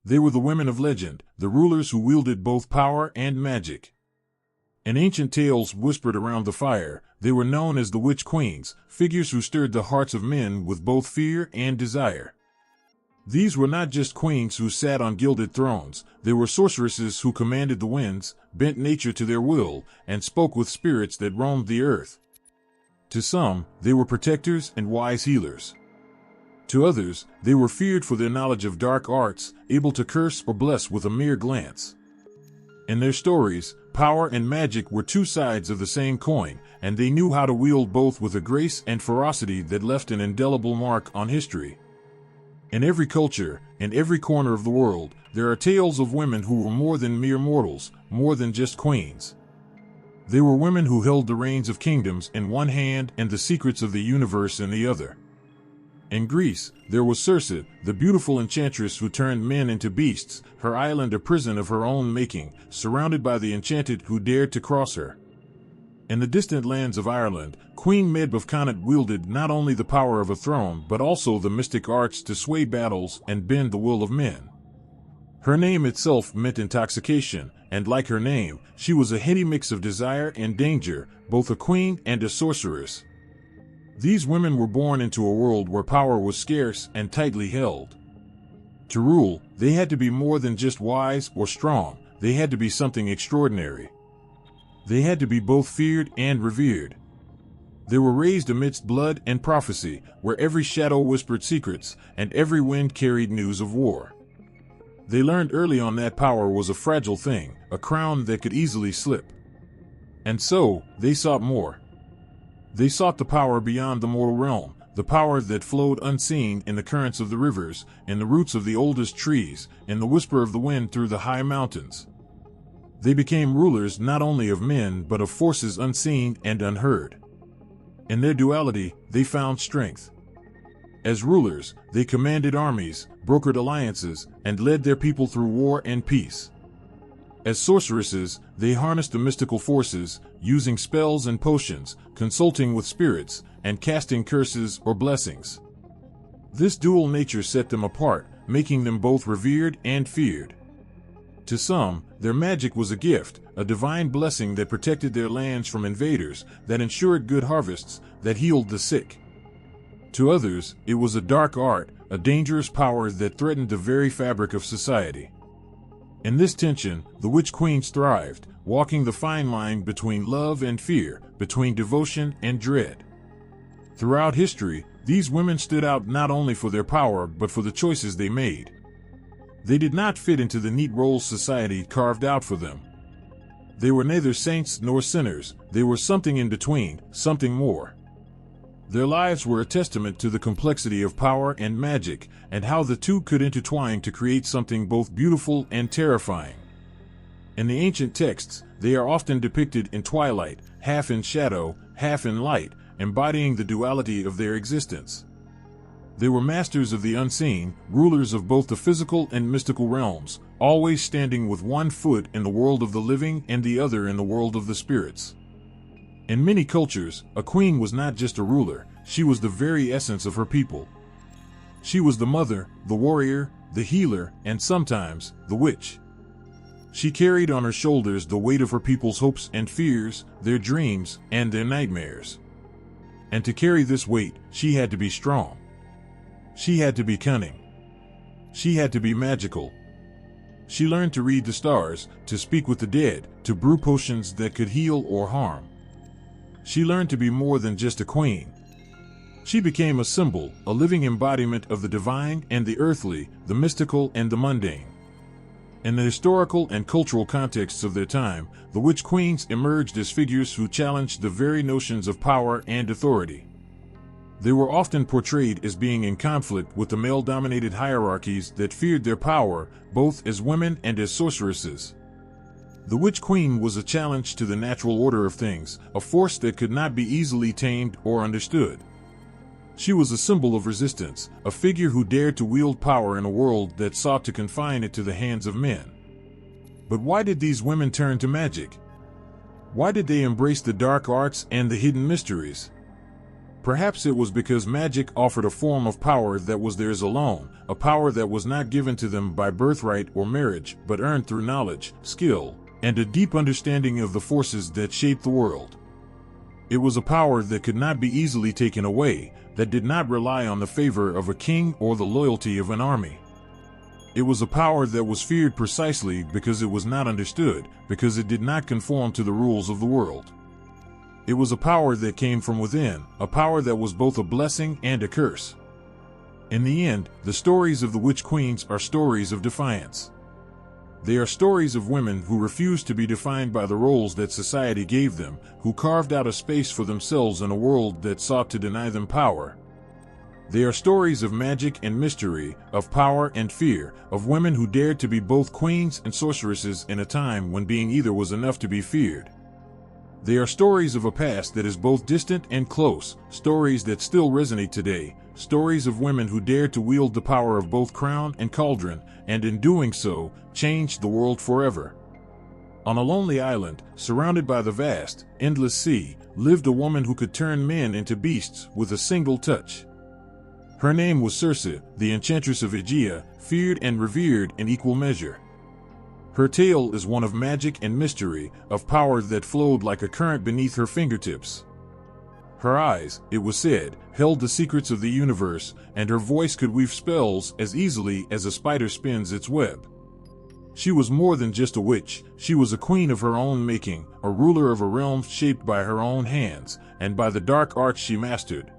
They were the women of legend, the rulers who wielded both power and magic. In ancient tales whispered around the fire, they were known as the witch queens, figures who stirred the hearts of men with both fear and desire. These were not just queens who sat on gilded thrones, they were sorceresses who commanded the winds, bent nature to their will, and spoke with spirits that roamed the earth. To some, they were protectors and wise healers. To others, they were feared for their knowledge of dark arts, able to curse or bless with a mere glance. In their stories, power and magic were two sides of the same coin, and they knew how to wield both with a grace and ferocity that left an indelible mark on history. In every culture, in every corner of the world, there are tales of women who were more than mere mortals, more than just queens. They were women who held the reins of kingdoms in one hand and the secrets of the universe in the other. In Greece, there was Circe, the beautiful enchantress who turned men into beasts, her island a prison of her own making, surrounded by the enchanted who dared to cross her. In the distant lands of Ireland, Queen Medb of Connacht wielded not only the power of a throne but also the mystic arts to sway battles and bend the will of men. Her name itself meant intoxication, and like her name, she was a heady mix of desire and danger, both a queen and a sorceress. These women were born into a world where power was scarce and tightly held. To rule, they had to be more than just wise or strong, they had to be something extraordinary. They had to be both feared and revered. They were raised amidst blood and prophecy, where every shadow whispered secrets, and every wind carried news of war. They learned early on that power was a fragile thing, a crown that could easily slip. And so, they sought more. They sought the power beyond the mortal realm, the power that flowed unseen in the currents of the rivers, in the roots of the oldest trees, in the whisper of the wind through the high mountains. They became rulers not only of men but of forces unseen and unheard. In their duality, they found strength. As rulers, they commanded armies, brokered alliances, and led their people through war and peace. As sorceresses, they harnessed the mystical forces, using spells and potions, consulting with spirits, and casting curses or blessings. This dual nature set them apart, making them both revered and feared. To some, their magic was a gift, a divine blessing that protected their lands from invaders, that ensured good harvests, that healed the sick. To others, it was a dark art, a dangerous power that threatened the very fabric of society. In this tension, the witch queens thrived, walking the fine line between love and fear, between devotion and dread. Throughout history, these women stood out not only for their power but for the choices they made. They did not fit into the neat roles society carved out for them. They were neither saints nor sinners, they were something in between, something more. Their lives were a testament to the complexity of power and magic, and how the two could intertwine to create something both beautiful and terrifying. In the ancient texts, they are often depicted in twilight, half in shadow, half in light, embodying the duality of their existence. They were masters of the unseen, rulers of both the physical and mystical realms, always standing with one foot in the world of the living and the other in the world of the spirits. In many cultures, a queen was not just a ruler, she was the very essence of her people. She was the mother, the warrior, the healer, and sometimes, the witch. She carried on her shoulders the weight of her people's hopes and fears, their dreams, and their nightmares. And to carry this weight, she had to be strong. She had to be cunning. She had to be magical. She learned to read the stars, to speak with the dead, to brew potions that could heal or harm. She learned to be more than just a queen. She became a symbol, a living embodiment of the divine and the earthly, the mystical and the mundane. In the historical and cultural contexts of their time, the witch queens emerged as figures who challenged the very notions of power and authority. They were often portrayed as being in conflict with the male-dominated hierarchies that feared their power, both as women and as sorceresses. The witch queen was a challenge to the natural order of things, a force that could not be easily tamed or understood. She was a symbol of resistance, a figure who dared to wield power in a world that sought to confine it to the hands of men. But why did these women turn to magic? Why did they embrace the dark arts and the hidden mysteries? Perhaps it was because magic offered a form of power that was theirs alone, a power that was not given to them by birthright or marriage, but earned through knowledge, skill, and a deep understanding of the forces that shaped the world. It was a power that could not be easily taken away, that did not rely on the favor of a king or the loyalty of an army. It was a power that was feared precisely because it was not understood, because it did not conform to the rules of the world. It was a power that came from within, a power that was both a blessing and a curse. In the end, the stories of the witch queens are stories of defiance. They are stories of women who refused to be defined by the roles that society gave them, who carved out a space for themselves in a world that sought to deny them power. They are stories of magic and mystery, of power and fear, of women who dared to be both queens and sorceresses in a time when being either was enough to be feared. They are stories of a past that is both distant and close, stories that still resonate today, stories of women who dared to wield the power of both crown and cauldron, and in doing so, changed the world forever. On a lonely island, surrounded by the vast, endless sea, lived a woman who could turn men into beasts with a single touch. Her name was Circe, the enchantress of Aegea, feared and revered in equal measure. Her tale is one of magic and mystery, of power that flowed like a current beneath her fingertips. Her eyes, it was said, held the secrets of the universe, and her voice could weave spells as easily as a spider spins its web. She was more than just a witch, she was a queen of her own making, a ruler of a realm shaped by her own hands, and by the dark arts she mastered.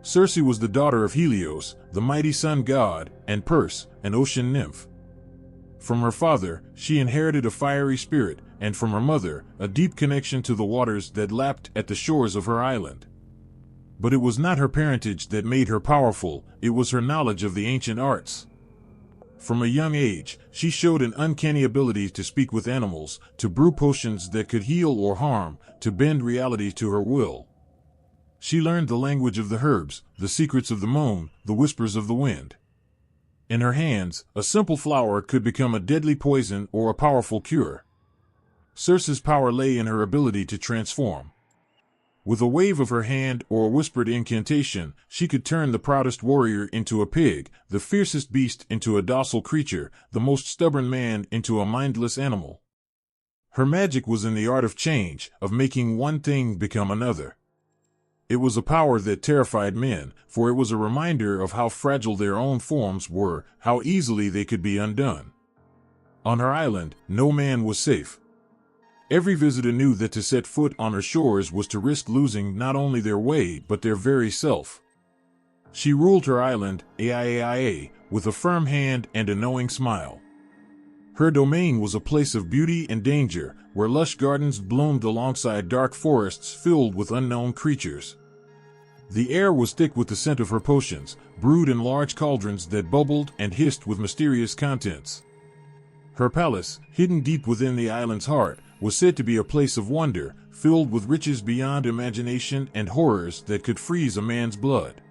Circe was the daughter of Helios, the mighty sun god, and Perse, an ocean nymph. From her father, she inherited a fiery spirit, and from her mother, a deep connection to the waters that lapped at the shores of her island. But it was not her parentage that made her powerful, it was her knowledge of the ancient arts. From a young age, she showed an uncanny ability to speak with animals, to brew potions that could heal or harm, to bend reality to her will. She learned the language of the herbs, the secrets of the moon, the whispers of the wind. In her hands, a simple flower could become a deadly poison or a powerful cure. Circe's power lay in her ability to transform. With a wave of her hand or a whispered incantation, she could turn the proudest warrior into a pig, the fiercest beast into a docile creature, the most stubborn man into a mindless animal. Her magic was in the art of change, of making one thing become another. It was a power that terrified men, for it was a reminder of how fragile their own forms were, how easily they could be undone. On her island, no man was safe. Every visitor knew that to set foot on her shores was to risk losing not only their way but their very self. She ruled her island, Aiaia, with a firm hand and a knowing smile. Her domain was a place of beauty and danger, where lush gardens bloomed alongside dark forests filled with unknown creatures. The air was thick with the scent of her potions, brewed in large cauldrons that bubbled and hissed with mysterious contents. Her palace, hidden deep within the island's heart, was said to be a place of wonder, filled with riches beyond imagination and horrors that could freeze a man's blood.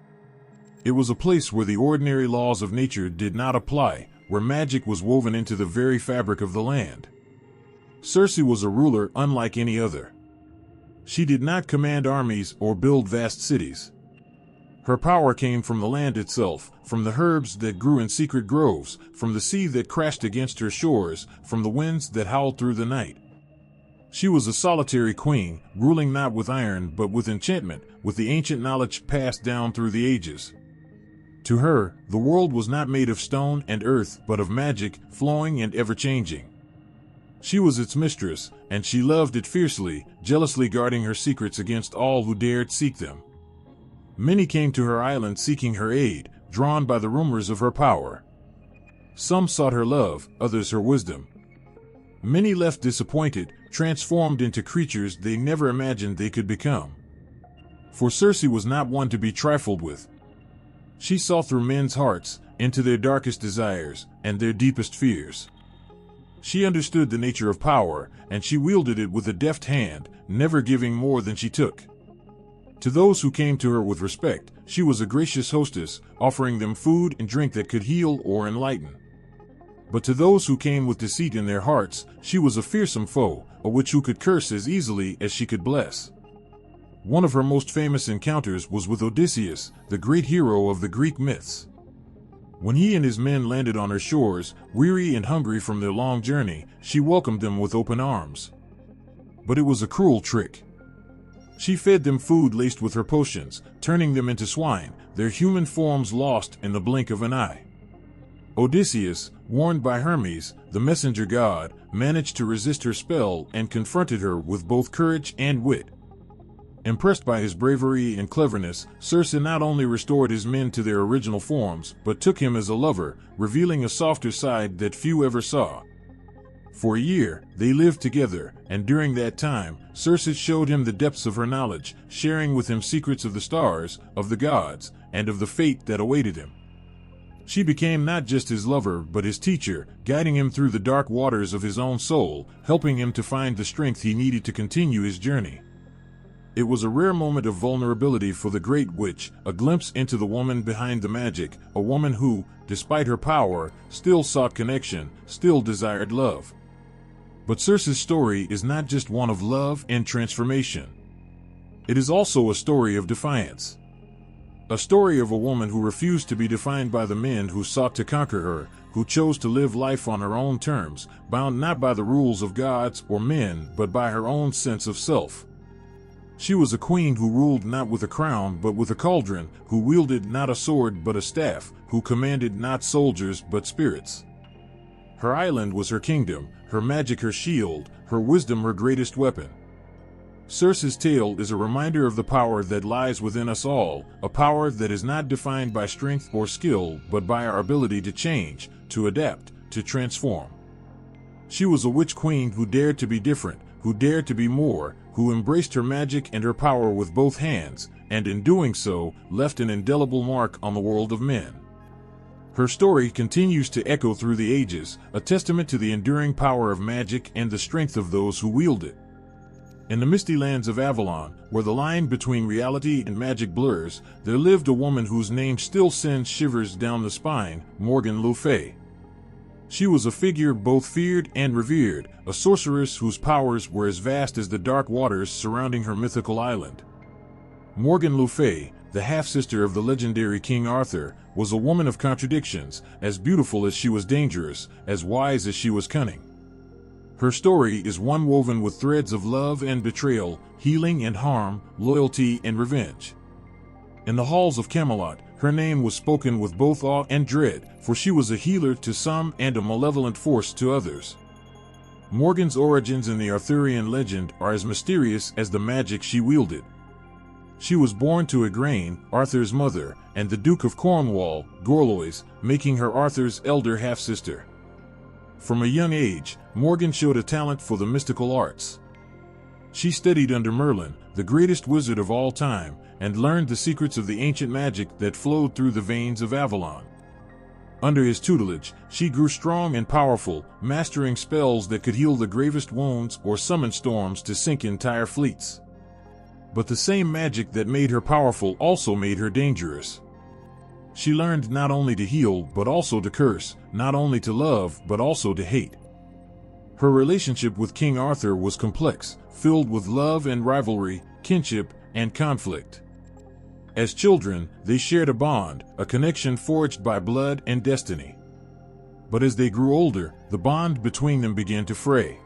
It was a place where the ordinary laws of nature did not apply, where magic was woven into the very fabric of the land. Circe was a ruler unlike any other. She did not command armies or build vast cities. Her power came from the land itself, from the herbs that grew in secret groves, from the sea that crashed against her shores, from the winds that howled through the night. She was a solitary queen, ruling not with iron but with enchantment, with the ancient knowledge passed down through the ages. To her, the world was not made of stone and earth but of magic, flowing and ever-changing. She was its mistress, and she loved it fiercely, jealously guarding her secrets against all who dared seek them. Many came to her island seeking her aid, drawn by the rumors of her power. Some sought her love, others her wisdom. Many left disappointed, transformed into creatures they never imagined they could become. For Circe was not one to be trifled with. She saw through men's hearts, into their darkest desires, and their deepest fears. She understood the nature of power, and she wielded it with a deft hand, never giving more than she took. To those who came to her with respect, she was a gracious hostess, offering them food and drink that could heal or enlighten. But to those who came with deceit in their hearts, she was a fearsome foe, a witch who could curse as easily as she could bless. One of her most famous encounters was with Odysseus, the great hero of the Greek myths. When he and his men landed on her shores, weary and hungry from their long journey, she welcomed them with open arms. But it was a cruel trick. She fed them food laced with her potions, turning them into swine, their human forms lost in the blink of an eye. Odysseus, warned by Hermes, the messenger god, managed to resist her spell and confronted her with both courage and wit. Impressed by his bravery and cleverness, Circe not only restored his men to their original forms, but took him as a lover, revealing a softer side that few ever saw. For a year, they lived together, and during that time, Circe showed him the depths of her knowledge, sharing with him secrets of the stars, of the gods, and of the fate that awaited him. She became not just his lover but his teacher, guiding him through the dark waters of his own soul, helping him to find the strength he needed to continue his journey. It was a rare moment of vulnerability for the great witch, a glimpse into the woman behind the magic, a woman who, despite her power, still sought connection, still desired love. But Circe's story is not just one of love and transformation. It is also a story of defiance. A story of a woman who refused to be defined by the men who sought to conquer her, who chose to live life on her own terms, bound not by the rules of gods or men, but by her own sense of self. She was a queen who ruled not with a crown but with a cauldron, who wielded not a sword but a staff, who commanded not soldiers but spirits. Her island was her kingdom, her magic her shield, her wisdom her greatest weapon. Circe's tale is a reminder of the power that lies within us all, a power that is not defined by strength or skill but by our ability to change, to adapt, to transform. She was a witch queen who dared to be different, who dared to be more, who embraced her magic and her power with both hands, and in doing so, left an indelible mark on the world of men. Her story continues to echo through the ages, a testament to the enduring power of magic and the strength of those who wield it. In the misty lands of Avalon, where the line between reality and magic blurs, there lived a woman whose name still sends shivers down the spine, Morgana le Fay. She was a figure both feared and revered, a sorceress whose powers were as vast as the dark waters surrounding her mythical island. Morgana le Fay, the half-sister of the legendary King Arthur, was a woman of contradictions, as beautiful as she was dangerous, as wise as she was cunning. Her story is one woven with threads of love and betrayal, healing and harm, loyalty and revenge. In the halls of Camelot, her name was spoken with both awe and dread, for she was a healer to some and a malevolent force to others. Morgan's origins in the Arthurian legend are as mysterious as the magic she wielded. She was born to Igraine, Arthur's mother, and the Duke of Cornwall, Gorlois, making her Arthur's elder half-sister. From a young age, Morgan showed a talent for the mystical arts. She studied under Merlin, the greatest wizard of all time, and learned the secrets of the ancient magic that flowed through the veins of Avalon. Under his tutelage, she grew strong and powerful, mastering spells that could heal the gravest wounds or summon storms to sink entire fleets. But the same magic that made her powerful also made her dangerous. She learned not only to heal but also to curse, not only to love but also to hate. Her relationship with King Arthur was complex, filled with love and rivalry, kinship, and conflict. As children, they shared a bond, a connection forged by blood and destiny. But as they grew older, the bond between them began to fray.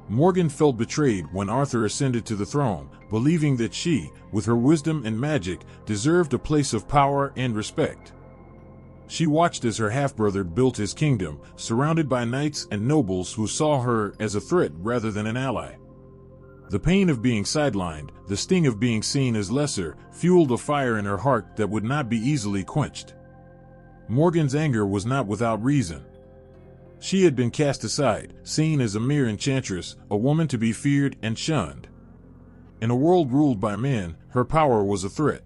Morgan felt betrayed when Arthur ascended to the throne, believing that she, with her wisdom and magic, deserved a place of power and respect. She watched as her half-brother built his kingdom, surrounded by knights and nobles who saw her as a threat rather than an ally. The pain of being sidelined, the sting of being seen as lesser, fueled a fire in her heart that would not be easily quenched. Morgan's anger was not without reason. She had been cast aside, seen as a mere enchantress, a woman to be feared and shunned. In a world ruled by men, her power was a threat.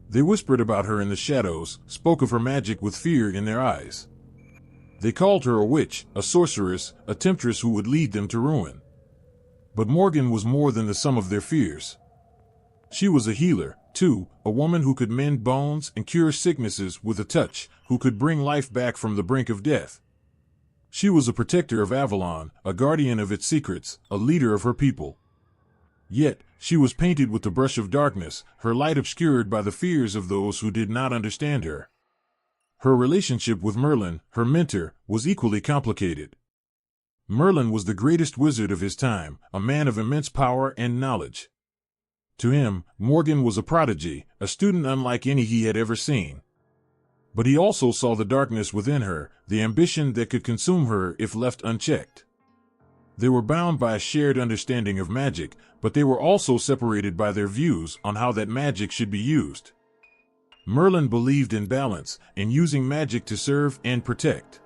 They whispered about her in the shadows, spoke of her magic with fear in their eyes. They called her a witch, a sorceress, a temptress who would lead them to ruin. But Morgan was more than the sum of their fears. She was a healer, too, a woman who could mend bones and cure sicknesses with a touch, who could bring life back from the brink of death. She was a protector of Avalon, a guardian of its secrets, a leader of her people. Yet, She was painted with the brush of darkness, her light obscured by the fears of those who did not understand her. Her relationship with Merlin, her mentor, was equally complicated. Merlin was the greatest wizard of his time, a man of immense power and knowledge. To him, Morgan was a prodigy, a student unlike any he had ever seen. But he also saw the darkness within her, the ambition that could consume her if left unchecked. They were bound by a shared understanding of magic, but they were also separated by their views on how that magic should be used. Merlin believed in balance, in using magic to serve and protect.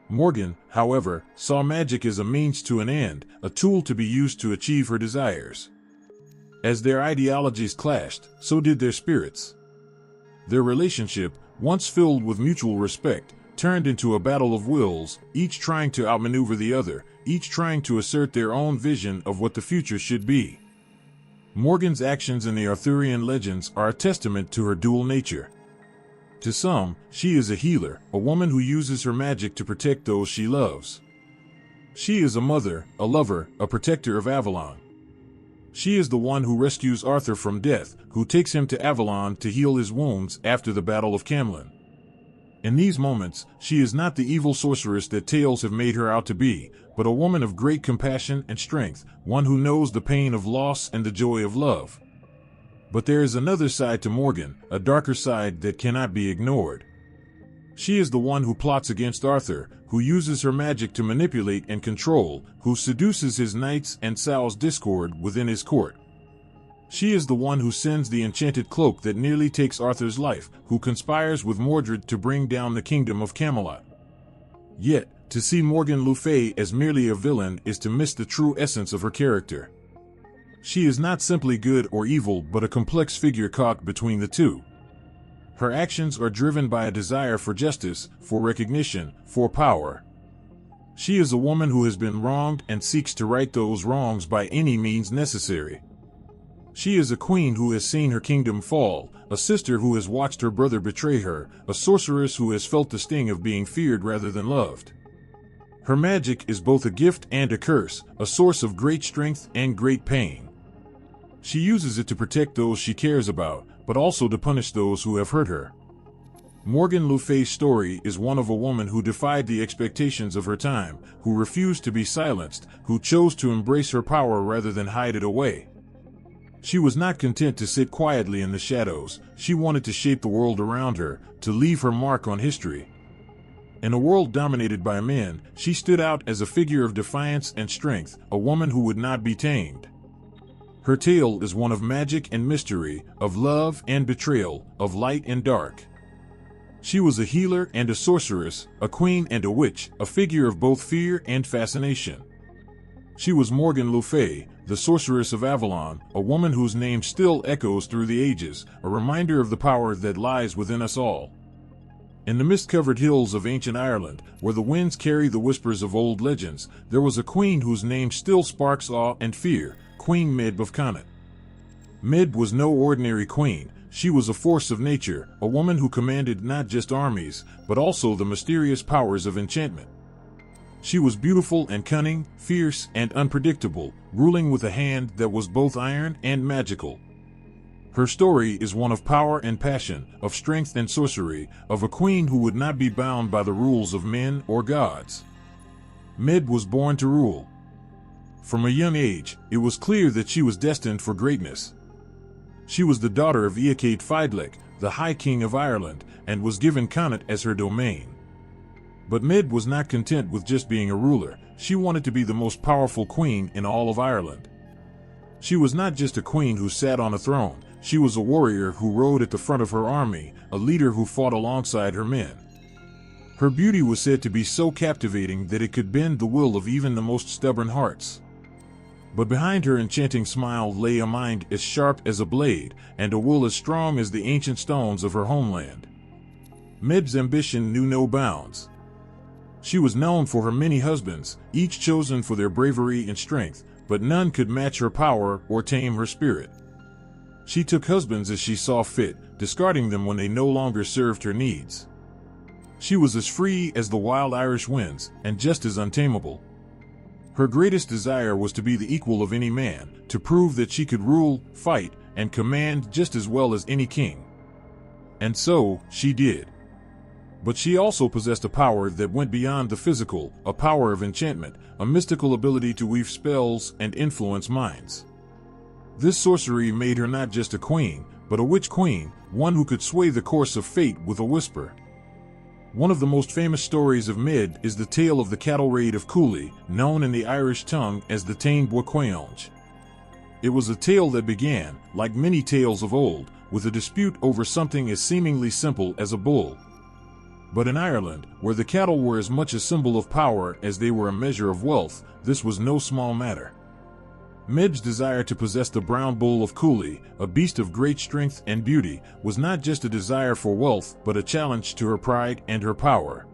Morgan, however, saw magic as a means to an end, a tool to be used to achieve her desires. As their ideologies clashed, so did their spirits. Their relationship, once filled with mutual respect, turned into a battle of wills, each trying to outmaneuver the other, each trying to assert their own vision of what the future should be. Morgan's actions in the Arthurian legends are a testament to her dual nature. To some, she is a healer, a woman who uses her magic to protect those she loves. She is a mother, a lover, a protector of Avalon. She is the one who rescues Arthur from death, who takes him to Avalon to heal his wounds after the Battle of Camlann. In these moments, she is not the evil sorceress that tales have made her out to be, but a woman of great compassion and strength, one who knows the pain of loss and the joy of love. But there is another side to Morgan, a darker side that cannot be ignored. She is the one who plots against Arthur, who uses her magic to manipulate and control, who seduces his knights and sows discord within his court. She is the one who sends the enchanted cloak that nearly takes Arthur's life, who conspires with Mordred to bring down the kingdom of Camelot. Yet, to see Morgana le Fay as merely a villain is to miss the true essence of her character. She is not simply good or evil but a complex figure caught between the two. Her actions are driven by a desire for justice, for recognition, for power. She is a woman who has been wronged and seeks to right those wrongs by any means necessary. She is a queen who has seen her kingdom fall, a sister who has watched her brother betray her, a sorceress who has felt the sting of being feared rather than loved. Her magic is both a gift and a curse, a source of great strength and great pain. She uses it to protect those she cares about, but also to punish those who have hurt her. Morgana le Fay's story is one of a woman who defied the expectations of her time, who refused to be silenced, who chose to embrace her power rather than hide it away. She was not content to sit quietly in the shadows. She wanted to shape the world around her, to leave her mark on history. In a world dominated by men, she stood out as a figure of defiance and strength, a woman who would not be tamed. Her tale is one of magic and mystery, of love and betrayal, of light and dark. She was a healer and a sorceress, a queen and a witch, a figure of both fear and fascination. She was Morgana le Fay, the sorceress of Avalon, a woman whose name still echoes through the ages, a reminder of the power that lies within us all. In the mist-covered hills of ancient Ireland, where the winds carry the whispers of old legends, there was a queen whose name still sparks awe and fear, Queen Medb of Connacht. Medb was no ordinary queen. She was a force of nature, a woman who commanded not just armies, but also the mysterious powers of enchantment. She was beautiful and cunning, fierce and unpredictable, ruling with a hand that was both iron and magical. Her story is one of power and passion, of strength and sorcery, of a queen who would not be bound by the rules of men or gods. Medb was born to rule. From a young age, it was clear that she was destined for greatness. She was the daughter of Hecate, the High King of Ireland, and was given Connacht as her domain. But Medb was not content with just being a ruler. She wanted to be the most powerful queen in all of Ireland. She was not just a queen who sat on a throne. She was a warrior who rode at the front of her army, a leader who fought alongside her men. Her beauty was said to be so captivating that it could bend the will of even the most stubborn hearts. But behind her enchanting smile lay a mind as sharp as a blade, and a will as strong as the ancient stones of her homeland. Medb's ambition knew no bounds. She was known for her many husbands, each chosen for their bravery and strength, but none could match her power or tame her spirit. She took husbands as she saw fit, discarding them when they no longer served her needs. She was as free as the wild Irish winds, and just as untamable. Her greatest desire was to be the equal of any man, to prove that she could rule, fight, and command just as well as any king. And so, she did. But she also possessed a power that went beyond the physical, a power of enchantment, a mystical ability to weave spells and influence minds. This sorcery made her not just a queen, but a witch queen, one who could sway the course of fate with a whisper. One of the most famous stories of Medb is the tale of the cattle raid of Cooley, known in the Irish tongue as the Táin Bua Caonge. It was a tale that began, like many tales of old, with a dispute over something as seemingly simple as a bull. But in Ireland, where the cattle were as much a symbol of power as they were a measure of wealth, this was no small matter. Medb's desire to possess the brown bull of Cooley, a beast of great strength and beauty, was not just a desire for wealth but a challenge to her pride and her power.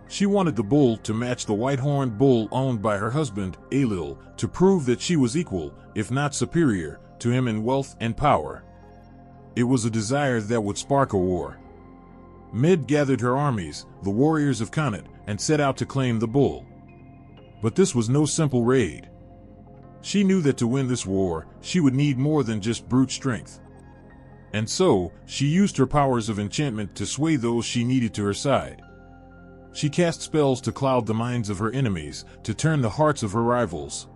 She wanted the bull to match the white-horned bull owned by her husband, Ailill, to prove that she was equal, if not superior, to him in wealth and power. It was a desire that would spark a war. Medb gathered her armies, the warriors of Connacht, and set out to claim the bull. But this was no simple raid. She knew that to win this war, she would need more than just brute strength. And so, she used her powers of enchantment to sway those she needed to her side. She cast spells to cloud the minds of her enemies, to turn the hearts of her rivals.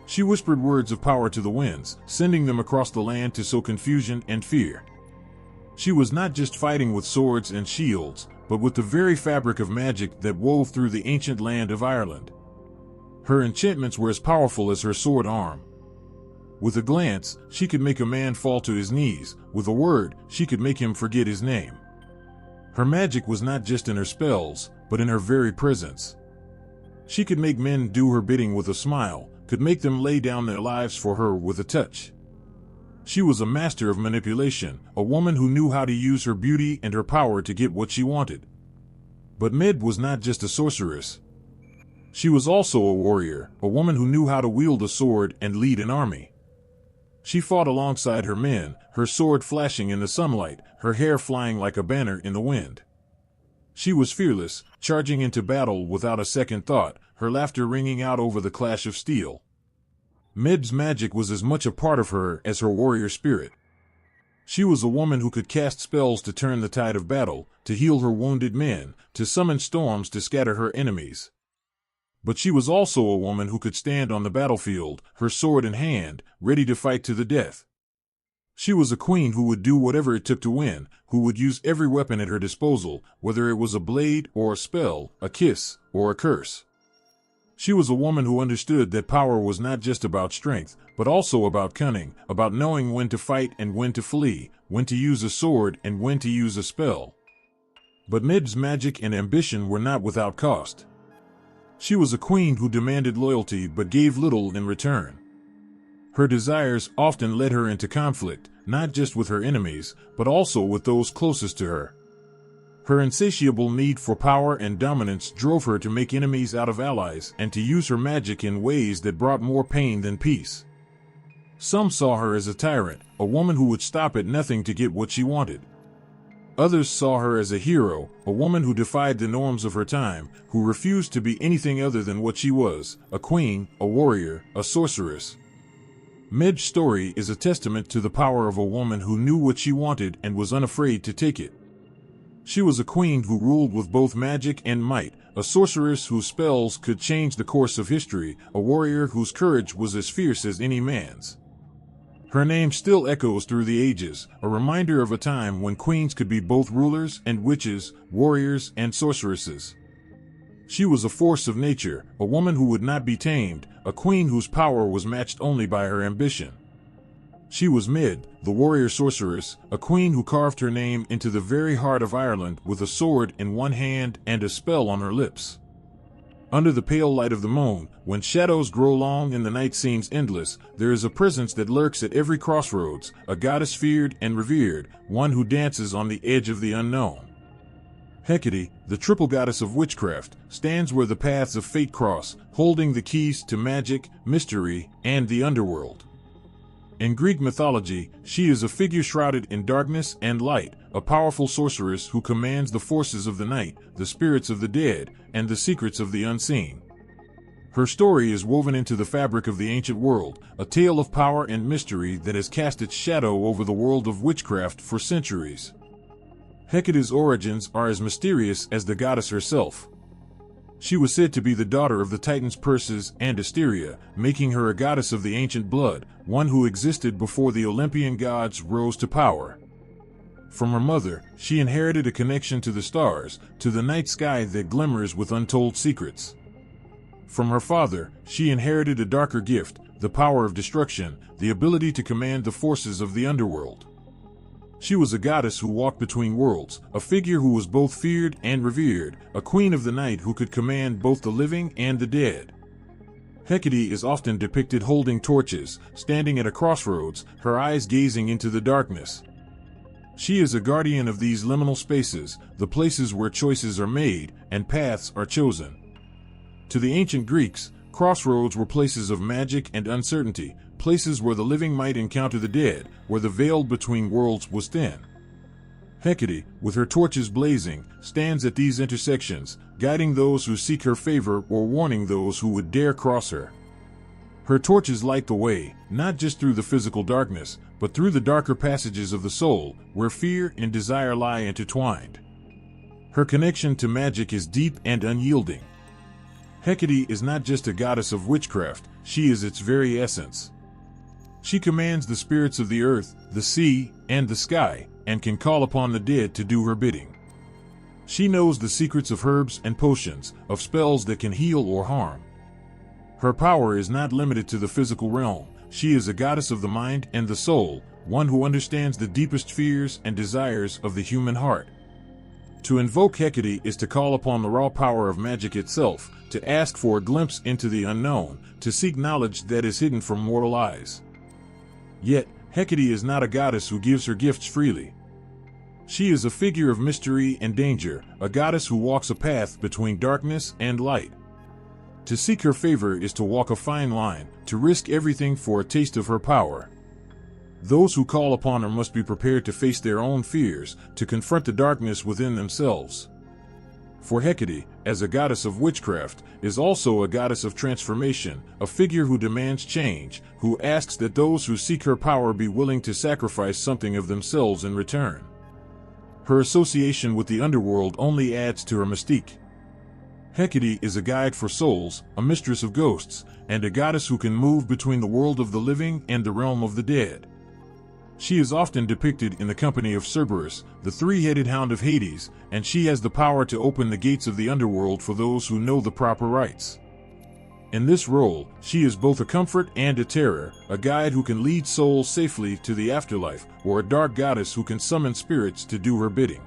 She whispered words of power to the winds, sending them across the land to sow confusion and fear. She was not just fighting with swords and shields, but with the very fabric of magic that wove through the ancient land of Ireland. Her enchantments were as powerful as her sword arm. With a glance, she could make a man fall to his knees. With a word, she could make him forget his name. Her magic was not just in her spells, but in her very presence. She could make men do her bidding with a smile, could make them lay down their lives for her with a touch. She was a master of manipulation, a woman who knew how to use her beauty and her power to get what she wanted. But Medb was not just a sorceress. She was also a warrior, a woman who knew how to wield a sword and lead an army. She fought alongside her men, her sword flashing in the sunlight, her hair flying like a banner in the wind. She was fearless, charging into battle without a second thought, her laughter ringing out over the clash of steel. Medb's magic was as much a part of her as her warrior spirit. She was a woman who could cast spells to turn the tide of battle, to heal her wounded men, to summon storms to scatter her enemies. But she was also a woman who could stand on the battlefield, her sword in hand, ready to fight to the death. She was a queen who would do whatever it took to win, who would use every weapon at her disposal, whether it was a blade or a spell, a kiss or a curse. She was a woman who understood that power was not just about strength, but also about cunning, about knowing when to fight and when to flee, when to use a sword and when to use a spell. But Medb's magic and ambition were not without cost. She was a queen who demanded loyalty but gave little in return. Her desires often led her into conflict, not just with her enemies, but also with those closest to her. Her insatiable need for power and dominance drove her to make enemies out of allies and to use her magic in ways that brought more pain than peace. Some saw her as a tyrant, a woman who would stop at nothing to get what she wanted. Others saw her as a hero, a woman who defied the norms of her time, who refused to be anything other than what she was, a queen, a warrior, a sorceress. Medb's story is a testament to the power of a woman who knew what she wanted and was unafraid to take it. She was a queen who ruled with both magic and might, a sorceress whose spells could change the course of history, a warrior whose courage was as fierce as any man's. Her name still echoes through the ages, a reminder of a time when queens could be both rulers and witches, warriors and sorceresses. She was a force of nature, a woman who would not be tamed, a queen whose power was matched only by her ambition. She was Medb, the warrior sorceress, a queen who carved her name into the very heart of Ireland with a sword in one hand and a spell on her lips. Under the pale light of the moon, when shadows grow long and the night seems endless, there is a presence that lurks at every crossroads, a goddess feared and revered, one who dances on the edge of the unknown. Hecate, the triple goddess of witchcraft, stands where the paths of fate cross, holding the keys to magic, mystery, and the underworld. In Greek mythology, she is a figure shrouded in darkness and light, a powerful sorceress who commands the forces of the night, the spirits of the dead, and the secrets of the unseen. Her story is woven into the fabric of the ancient world, a tale of power and mystery that has cast its shadow over the world of witchcraft for centuries. Hecate's origins are as mysterious as the goddess herself. She was said to be the daughter of the titans Perseus and Asteria, making her a goddess of the ancient blood, one who existed before the Olympian gods rose to power. From her mother, she inherited a connection to the stars, to the night sky that glimmers with untold secrets. From her father, she inherited a darker gift, the power of destruction, the ability to command the forces of the underworld. She was a goddess who walked between worlds, a figure who was both feared and revered, a queen of the night who could command both the living and the dead. Hecate is often depicted holding torches, standing at a crossroads, her eyes gazing into the darkness. She is a guardian of these liminal spaces, the places where choices are made and paths are chosen. To the ancient Greeks, crossroads were places of magic and uncertainty, places where the living might encounter the dead, where the veil between worlds was thin. Hecate, with her torches blazing, stands at these intersections, guiding those who seek her favor or warning those who would dare cross her. Her torches light the way, not just through the physical darkness, but through the darker passages of the soul, where fear and desire lie intertwined. Her connection to magic is deep and unyielding. Hecate is not just a goddess of witchcraft, she is its very essence. She commands the spirits of the earth, the sea, and the sky, and can call upon the dead to do her bidding. She knows the secrets of herbs and potions, of spells that can heal or harm. Her power is not limited to the physical realm. She is a goddess of the mind and the soul, one who understands the deepest fears and desires of the human heart. To invoke Hecate is to call upon the raw power of magic itself, to ask for a glimpse into the unknown, to seek knowledge that is hidden from mortal eyes. Yet, Hecate is not a goddess who gives her gifts freely. She is a figure of mystery and danger, a goddess who walks a path between darkness and light. To seek her favor is to walk a fine line, to risk everything for a taste of her power. Those who call upon her must be prepared to face their own fears, to confront the darkness within themselves. For Hecate, as a goddess of witchcraft, is also a goddess of transformation, a figure who demands change, who asks that those who seek her power be willing to sacrifice something of themselves in return. Her association with the underworld only adds to her mystique. Hecate is a guide for souls, a mistress of ghosts, and a goddess who can move between the world of the living and the realm of the dead. She is often depicted in the company of Cerberus, the three-headed hound of Hades, and she has the power to open the gates of the underworld for those who know the proper rites. In this role, she is both a comfort and a terror, a guide who can lead souls safely to the afterlife, or a dark goddess who can summon spirits to do her bidding.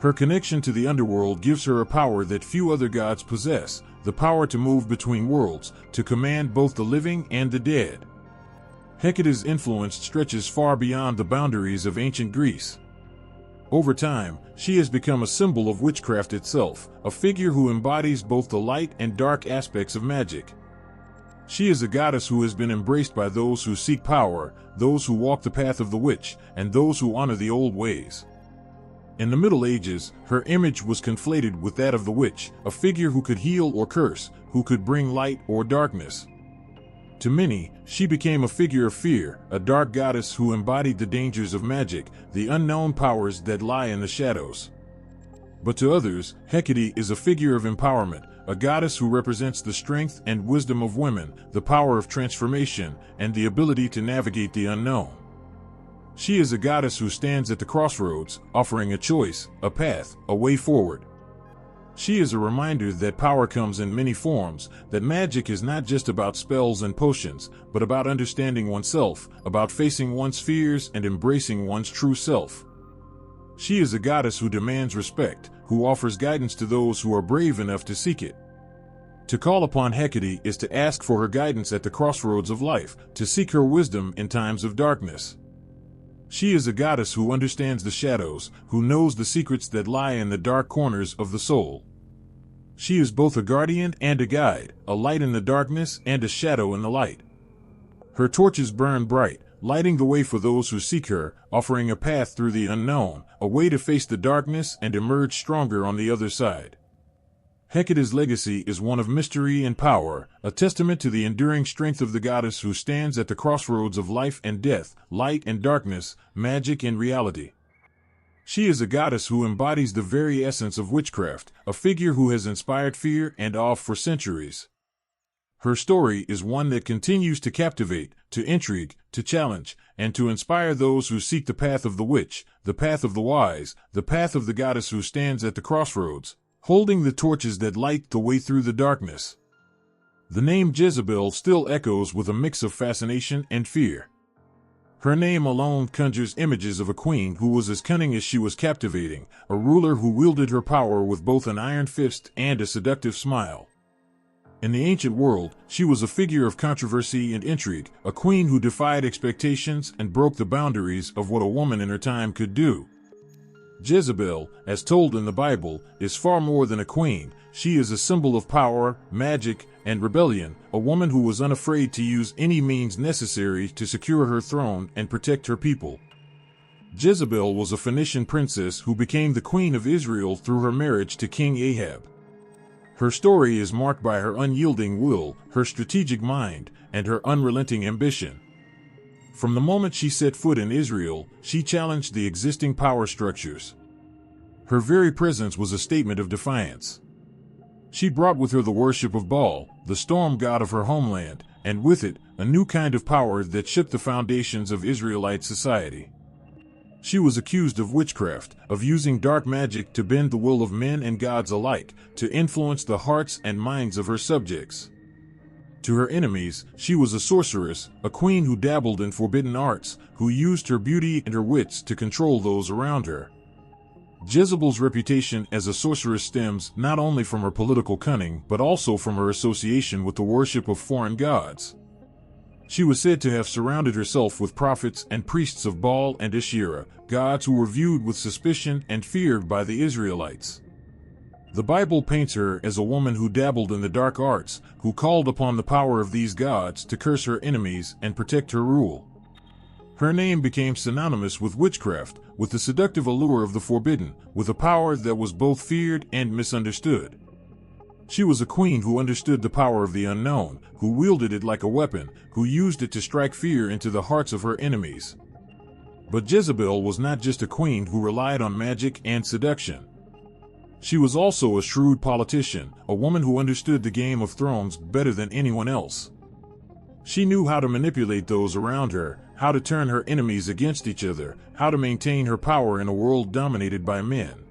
Her connection to the underworld gives her a power that few other gods possess, the power to move between worlds, to command both the living and the dead. Hecate's influence stretches far beyond the boundaries of ancient Greece. Over time, she has become a symbol of witchcraft itself, a figure who embodies both the light and dark aspects of magic. She is a goddess who has been embraced by those who seek power, those who walk the path of the witch, and those who honor the old ways. In the Middle Ages, her image was conflated with that of the witch, a figure who could heal or curse, who could bring light or darkness. To many, she became a figure of fear, a dark goddess who embodied the dangers of magic, the unknown powers that lie in the shadows. But to others, Hecate is a figure of empowerment, a goddess who represents the strength and wisdom of women, the power of transformation, and the ability to navigate the unknown. She is a goddess who stands at the crossroads, offering a choice, a path, a way forward. She is a reminder that power comes in many forms, that magic is not just about spells and potions, but about understanding oneself, about facing one's fears and embracing one's true self. She is a goddess who demands respect, who offers guidance to those who are brave enough to seek it. To call upon Hecate is to ask for her guidance at the crossroads of life, to seek her wisdom in times of darkness. She is a goddess who understands the shadows, who knows the secrets that lie in the dark corners of the soul. She is both a guardian and a guide, a light in the darkness and a shadow in the light. Her torches burn bright, lighting the way for those who seek her, offering a path through the unknown, a way to face the darkness and emerge stronger on the other side. Hecate's legacy is one of mystery and power, a testament to the enduring strength of the goddess who stands at the crossroads of life and death, light and darkness, magic and reality. She is a goddess who embodies the very essence of witchcraft, a figure who has inspired fear and awe for centuries. Her story is one that continues to captivate, to intrigue, to challenge, and to inspire those who seek the path of the witch, the path of the wise, the path of the goddess who stands at the crossroads, holding the torches that light the way through the darkness. The name Jezebel still echoes with a mix of fascination and fear. Her name alone conjures images of a queen who was as cunning as she was captivating, a ruler who wielded her power with both an iron fist and a seductive smile. In the ancient world, she was a figure of controversy and intrigue, a queen who defied expectations and broke the boundaries of what a woman in her time could do. Jezebel, as told in the Bible, is far more than a queen. She is a symbol of power, magic, and rebellion, a woman who was unafraid to use any means necessary to secure her throne and protect her people. Jezebel was a Phoenician princess who became the queen of Israel through her marriage to King Ahab. Her story is marked by her unyielding will, her strategic mind, and her unrelenting ambition. From the moment she set foot in Israel, she challenged the existing power structures. Her very presence was a statement of defiance. She brought with her the worship of Baal, the storm god of her homeland, and with it, a new kind of power that shook the foundations of Israelite society. She was accused of witchcraft, of using dark magic to bend the will of men and gods alike, to influence the hearts and minds of her subjects. To her enemies, she was a sorceress, a queen who dabbled in forbidden arts, who used her beauty and her wits to control those around her. Jezebel's reputation as a sorceress stems not only from her political cunning but also from her association with the worship of foreign gods. She was said to have surrounded herself with prophets and priests of Baal and Ishtar, gods who were viewed with suspicion and feared by the Israelites. The Bible paints her as a woman who dabbled in the dark arts, who called upon the power of these gods to curse her enemies and protect her rule. Her name became synonymous with witchcraft, with the seductive allure of the forbidden, with a power that was both feared and misunderstood. She was a queen who understood the power of the unknown, who wielded it like a weapon, who used it to strike fear into the hearts of her enemies. But Jezebel was not just a queen who relied on magic and seduction. She was also a shrewd politician, a woman who understood the Game of Thrones better than anyone else. She knew how to manipulate those around her, how to turn her enemies against each other, how to maintain her power in a world dominated by men.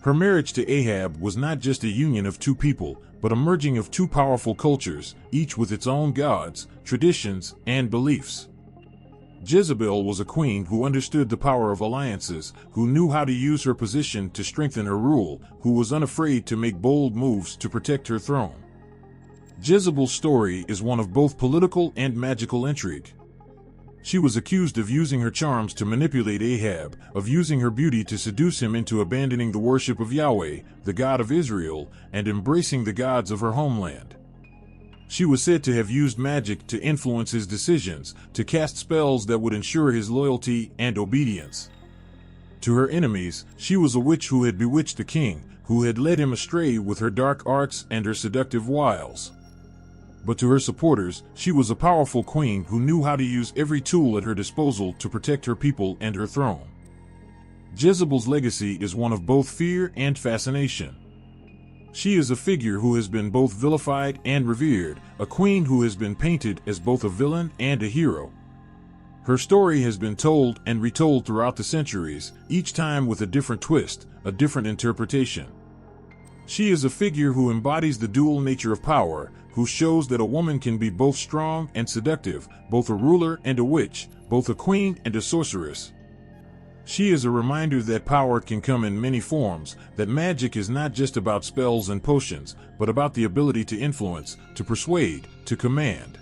Her marriage to Ahab was not just a union of two people, but a merging of two powerful cultures, each with its own gods, traditions, and beliefs. Jezebel was a queen who understood the power of alliances, who knew how to use her position to strengthen her rule, who was unafraid to make bold moves to protect her throne. Jezebel's story is one of both political and magical intrigue. She was accused of using her charms to manipulate Ahab, of using her beauty to seduce him into abandoning the worship of Yahweh, the God of Israel, and embracing the gods of her homeland. She was said to have used magic to influence his decisions, to cast spells that would ensure his loyalty and obedience. To her enemies, she was a witch who had bewitched the king, who had led him astray with her dark arts and her seductive wiles. But to her supporters, she was a powerful queen who knew how to use every tool at her disposal to protect her people and her throne. Jezebel's legacy is one of both fear and fascination. She is a figure who has been both vilified and revered, a queen who has been painted as both a villain and a hero. Her story has been told and retold throughout the centuries, each time with a different twist, a different interpretation. She is a figure who embodies the dual nature of power, who shows that a woman can be both strong and seductive, both a ruler and a witch, both a queen and a sorceress. She is a reminder that power can come in many forms, that magic is not just about spells and potions, but about the ability to influence, to persuade, to command.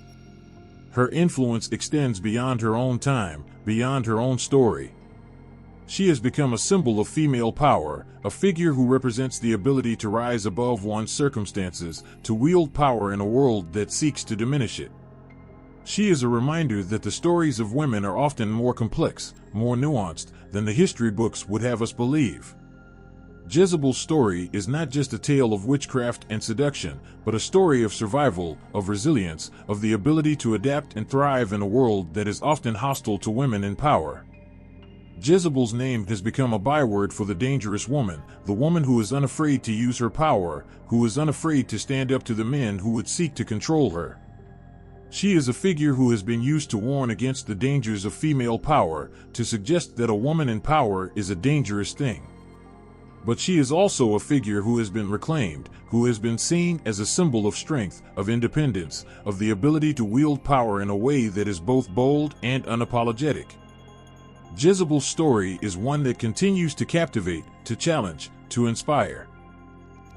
Her influence extends beyond her own time, beyond her own story. She has become a symbol of female power, a figure who represents the ability to rise above one's circumstances, to wield power in a world that seeks to diminish it. She is a reminder that the stories of women are often more complex, more nuanced, than the history books would have us believe. Jezebel's story is not just a tale of witchcraft and seduction, but a story of survival, of resilience, of the ability to adapt and thrive in a world that is often hostile to women in power. Jezebel's name has become a byword for the dangerous woman, the woman who is unafraid to use her power, who is unafraid to stand up to the men who would seek to control her. She is a figure who has been used to warn against the dangers of female power, to suggest that a woman in power is a dangerous thing. But she is also a figure who has been reclaimed, who has been seen as a symbol of strength, of independence, of the ability to wield power in a way that is both bold and unapologetic. Jezebel's story is one that continues to captivate, to challenge, to inspire.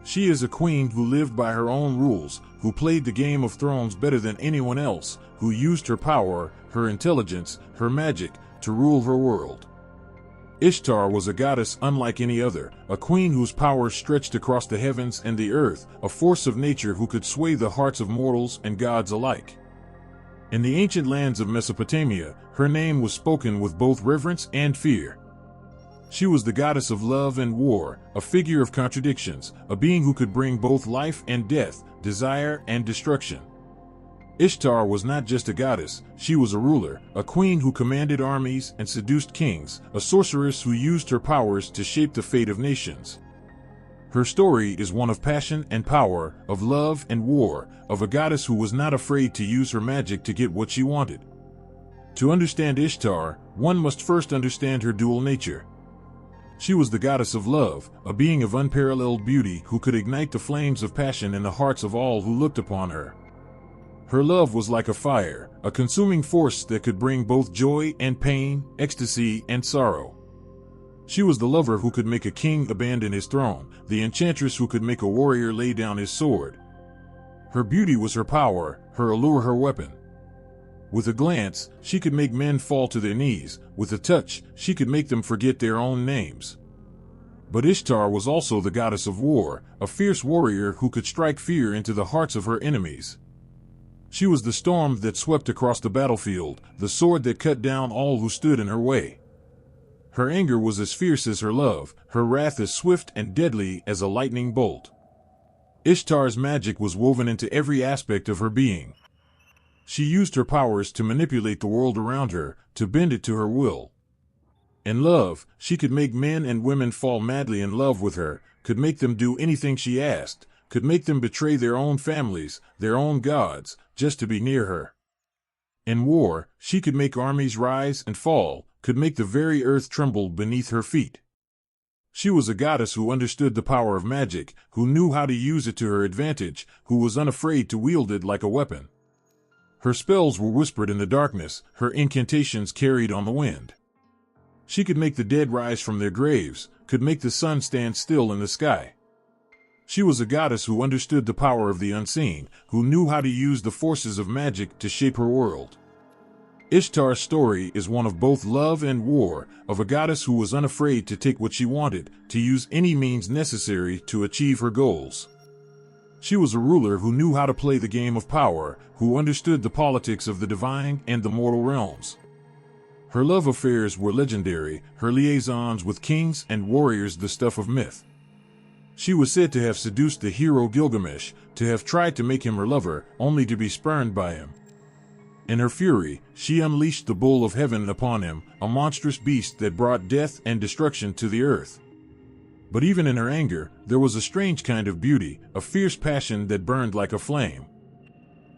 She is a queen who lived by her own rules, who played the Game of Thrones better than anyone else, who used her power, her intelligence, her magic, to rule her world. Ishtar was a goddess unlike any other, a queen whose power stretched across the heavens and the earth, a force of nature who could sway the hearts of mortals and gods alike. In the ancient lands of Mesopotamia, her name was spoken with both reverence and fear. She was the goddess of love and war, a figure of contradictions, a being who could bring both life and death, desire and destruction. Ishtar was not just a goddess, she was a ruler, a queen who commanded armies and seduced kings, a sorceress who used her powers to shape the fate of nations. Her story is one of passion and power, of love and war, of a goddess who was not afraid to use her magic to get what she wanted. To understand Ishtar, one must first understand her dual nature. She was the goddess of love, a being of unparalleled beauty who could ignite the flames of passion in the hearts of all who looked upon her. Her love was like a fire, a consuming force that could bring both joy and pain, ecstasy and sorrow. She was the lover who could make a king abandon his throne, the enchantress who could make a warrior lay down his sword. Her beauty was her power, her allure her weapon. With a glance, she could make men fall to their knees. With a touch, she could make them forget their own names. But Ishtar was also the goddess of war, a fierce warrior who could strike fear into the hearts of her enemies. She was the storm that swept across the battlefield, the sword that cut down all who stood in her way. Her anger was as fierce as her love, her wrath as swift and deadly as a lightning bolt. Ishtar's magic was woven into every aspect of her being. She used her powers to manipulate the world around her, to bend it to her will. In love, she could make men and women fall madly in love with her, could make them do anything she asked, could make them betray their own families, their own gods, just to be near her. In war, she could make armies rise and fall, could make the very earth tremble beneath her feet. She was a goddess who understood the power of magic, who knew how to use it to her advantage, who was unafraid to wield it like a weapon. Her spells were whispered in the darkness, her incantations carried on the wind. She could make the dead rise from their graves, could make the sun stand still in the sky. She was a goddess who understood the power of the unseen, who knew how to use the forces of magic to shape her world. Ishtar's story is one of both love and war, of a goddess who was unafraid to take what she wanted, to use any means necessary to achieve her goals. She was a ruler who knew how to play the game of power, who understood the politics of the divine and the mortal realms. Her love affairs were legendary, her liaisons with kings and warriors the stuff of myth. She was said to have seduced the hero Gilgamesh, to have tried to make him her lover, only to be spurned by him. In her fury, she unleashed the bull of heaven upon him, a monstrous beast that brought death and destruction to the earth. But even in her anger, there was a strange kind of beauty, a fierce passion that burned like a flame.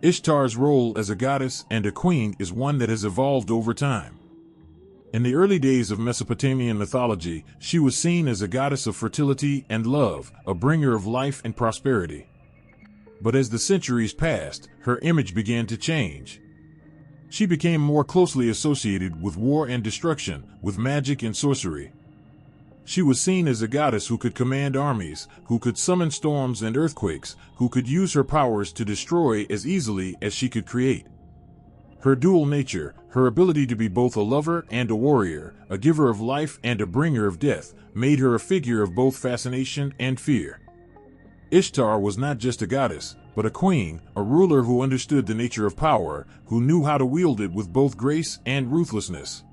Ishtar's role as a goddess and a queen is one that has evolved over time. In the early days of Mesopotamian mythology, she was seen as a goddess of fertility and love, a bringer of life and prosperity. But as the centuries passed, her image began to change. She became more closely associated with war and destruction, with magic and sorcery. She was seen as a goddess who could command armies, who could summon storms and earthquakes, who could use her powers to destroy as easily as she could create. Her dual nature, her ability to be both a lover and a warrior, a giver of life and a bringer of death, made her a figure of both fascination and fear. Ishtar was not just a goddess, but a queen, a ruler who understood the nature of power, who knew how to wield it with both grace and ruthlessness.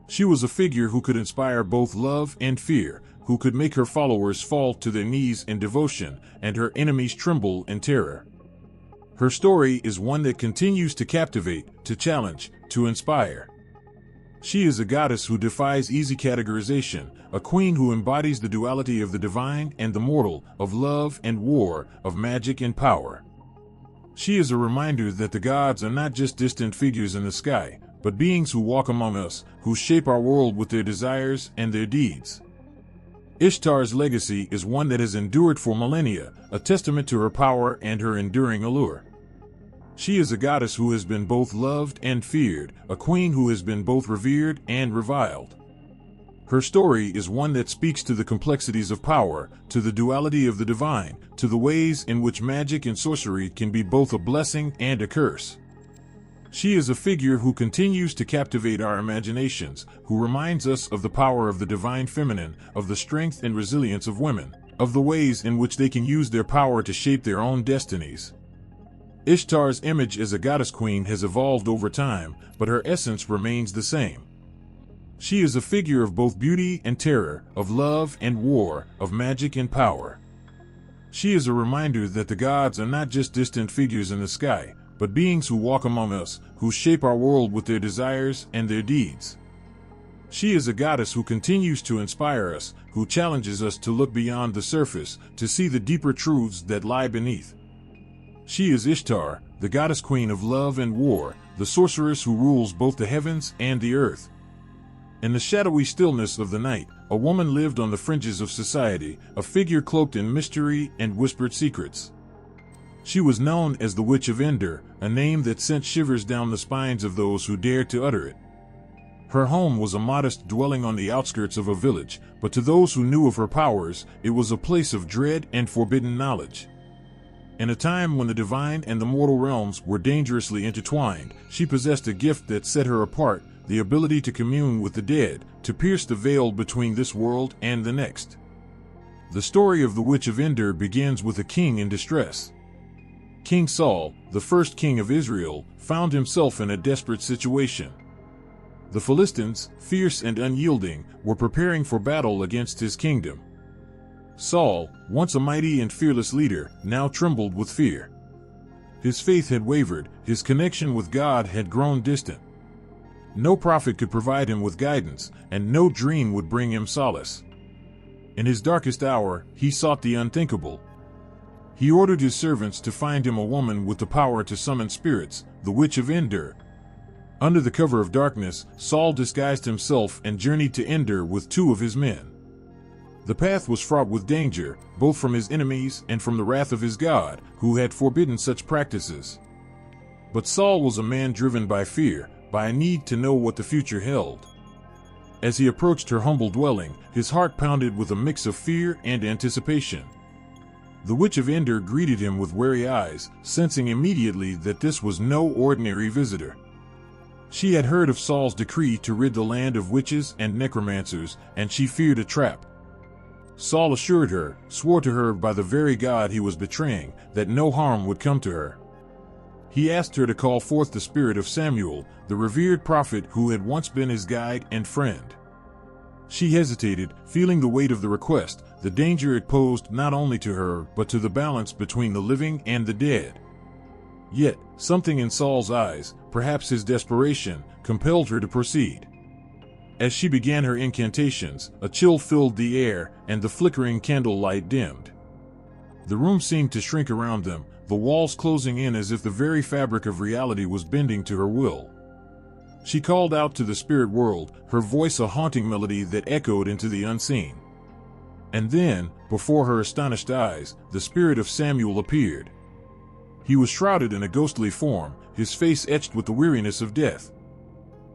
She was a figure who could inspire both love and fear, who could make her followers fall to their knees in devotion and her enemies tremble in terror. Her story is one that continues to captivate, to challenge, to inspire. She is a goddess who defies easy categorization, a queen who embodies the duality of the divine and the mortal, of love and war, of magic and power. She is a reminder that the gods are not just distant figures in the sky, but beings who walk among us, who shape our world with their desires and their deeds. Ishtar's legacy is one that has endured for millennia, a testament to her power and her enduring allure. She is a goddess who has been both loved and feared, a queen who has been both revered and reviled. Her story is one that speaks to the complexities of power, to the duality of the divine, to the ways in which magic and sorcery can be both a blessing and a curse. She is a figure who continues to captivate our imaginations, who reminds us of the power of the divine feminine, of the strength and resilience of women, of the ways in which they can use their power to shape their own destinies. Ishtar's image as a goddess queen has evolved over time, but her essence remains the same. She is a figure of both beauty and terror, of love and war, of magic and power. She is a reminder that the gods are not just distant figures in the sky, but beings who walk among us, who shape our world with their desires and their deeds. She is a goddess who continues to inspire us, who challenges us to look beyond the surface, to see the deeper truths that lie beneath. She is Ishtar, the goddess queen of love and war, the sorceress who rules both the heavens and the earth. In the shadowy stillness of the night, a woman lived on the fringes of society, a figure cloaked in mystery and whispered secrets. She was known as the Witch of Endor, a name that sent shivers down the spines of those who dared to utter it. Her home was a modest dwelling on the outskirts of a village, but to those who knew of her powers, it was a place of dread and forbidden knowledge. In a time when the divine and the mortal realms were dangerously intertwined, she possessed a gift that set her apart, the ability to commune with the dead, to pierce the veil between this world and the next. The story of the Witch of Endor begins with a king in distress. King Saul, the first king of Israel, found himself in a desperate situation. The Philistines, fierce and unyielding, were preparing for battle against his kingdom. Saul, once a mighty and fearless leader, now trembled with fear. His faith had wavered, his connection with God had grown distant. No prophet could provide him with guidance, and no dream would bring him solace. In his darkest hour, he sought the unthinkable. He ordered his servants to find him a woman with the power to summon spirits, the Witch of Endor. Under the cover of darkness, Saul disguised himself and journeyed to Endor with 2 of his men. The path was fraught with danger, both from his enemies and from the wrath of his God, who had forbidden such practices. But Saul was a man driven by fear, by a need to know what the future held. As he approached her humble dwelling, his heart pounded with a mix of fear and anticipation. The Witch of Endor greeted him with wary eyes, sensing immediately that this was no ordinary visitor. She had heard of Saul's decree to rid the land of witches and necromancers, and she feared a trap. Saul assured her, swore to her by the very God he was betraying, that no harm would come to her. He asked her to call forth the spirit of Samuel, the revered prophet who had once been his guide and friend. She hesitated, feeling the weight of the request, the danger it posed not only to her but to the balance between the living and the dead. Yet, something in Saul's eyes, perhaps his desperation, compelled her to proceed. As she began her incantations, a chill filled the air, and the flickering candlelight dimmed. The room seemed to shrink around them, the walls closing in as if the very fabric of reality was bending to her will. She called out to the spirit world, her voice a haunting melody that echoed into the unseen. And then, before her astonished eyes, the spirit of Samuel appeared. He was shrouded in a ghostly form, his face etched with the weariness of death.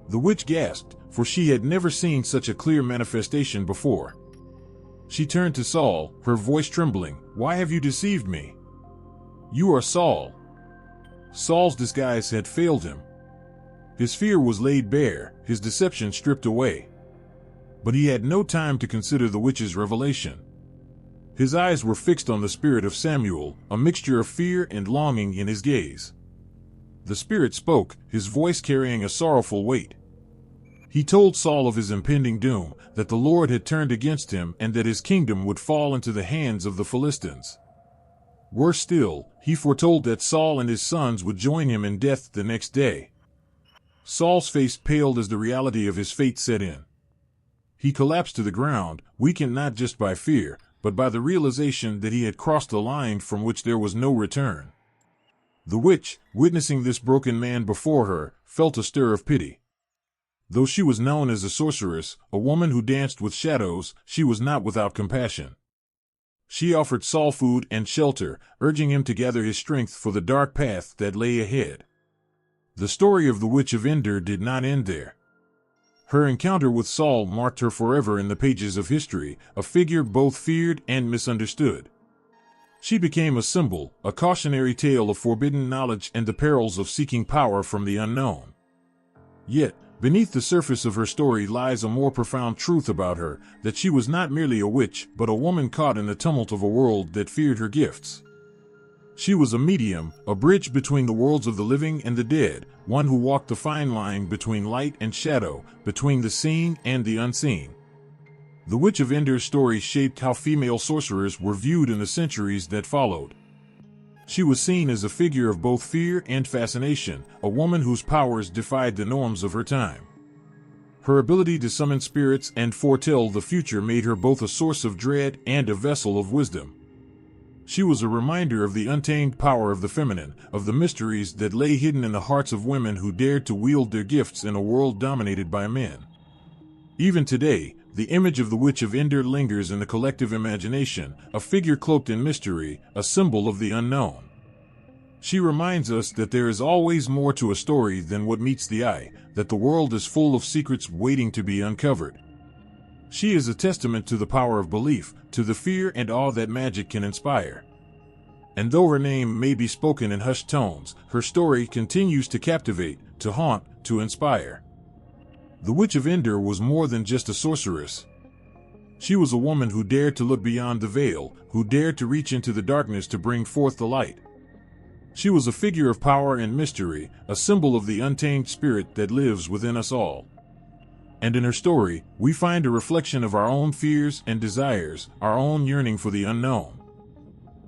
The witch gasped, for she had never seen such a clear manifestation before. She turned to Saul, her voice trembling, "Why have you deceived me? You are Saul." Saul's disguise had failed him. His fear was laid bare, his deception stripped away. But he had no time to consider the witch's revelation. His eyes were fixed on the spirit of Samuel, a mixture of fear and longing in his gaze. The spirit spoke, his voice carrying a sorrowful weight. He told Saul of his impending doom, that the Lord had turned against him and that his kingdom would fall into the hands of the Philistines. Worse still, he foretold that Saul and his sons would join him in death the next day. Saul's face paled as the reality of his fate set in. He collapsed to the ground, weakened not just by fear, but by the realization that he had crossed a line from which there was no return. The witch, witnessing this broken man before her, felt a stir of pity. Though she was known as a sorceress, a woman who danced with shadows, she was not without compassion. She offered Saul food and shelter, urging him to gather his strength for the dark path that lay ahead. The story of the Witch of Endor did not end there. Her encounter with Saul marked her forever in the pages of history, a figure both feared and misunderstood. She became a symbol, a cautionary tale of forbidden knowledge and the perils of seeking power from the unknown. Yet, beneath the surface of her story lies a more profound truth about her, that she was not merely a witch, but a woman caught in the tumult of a world that feared her gifts. She was a medium, a bridge between the worlds of the living and the dead, one who walked the fine line between light and shadow, between the seen and the unseen. The Witch of Endor's story shaped how female sorcerers were viewed in the centuries that followed. She was seen as a figure of both fear and fascination, a woman whose powers defied the norms of her time. Her ability to summon spirits and foretell the future made her both a source of dread and a vessel of wisdom. She was a reminder of the untamed power of the feminine, of the mysteries that lay hidden in the hearts of women who dared to wield their gifts in a world dominated by men. Even today, the image of the Witch of Endor lingers in the collective imagination, a figure cloaked in mystery, a symbol of the unknown. She reminds us that there is always more to a story than what meets the eye, that the world is full of secrets waiting to be uncovered. She is a testament to the power of belief, to the fear and awe that magic can inspire. And though her name may be spoken in hushed tones, her story continues to captivate, to haunt, to inspire. The Witch of Endor was more than just a sorceress. She was a woman who dared to look beyond the veil, who dared to reach into the darkness to bring forth the light. She was a figure of power and mystery, a symbol of the untamed spirit that lives within us all. And in her story, we find a reflection of our own fears and desires, our own yearning for the unknown.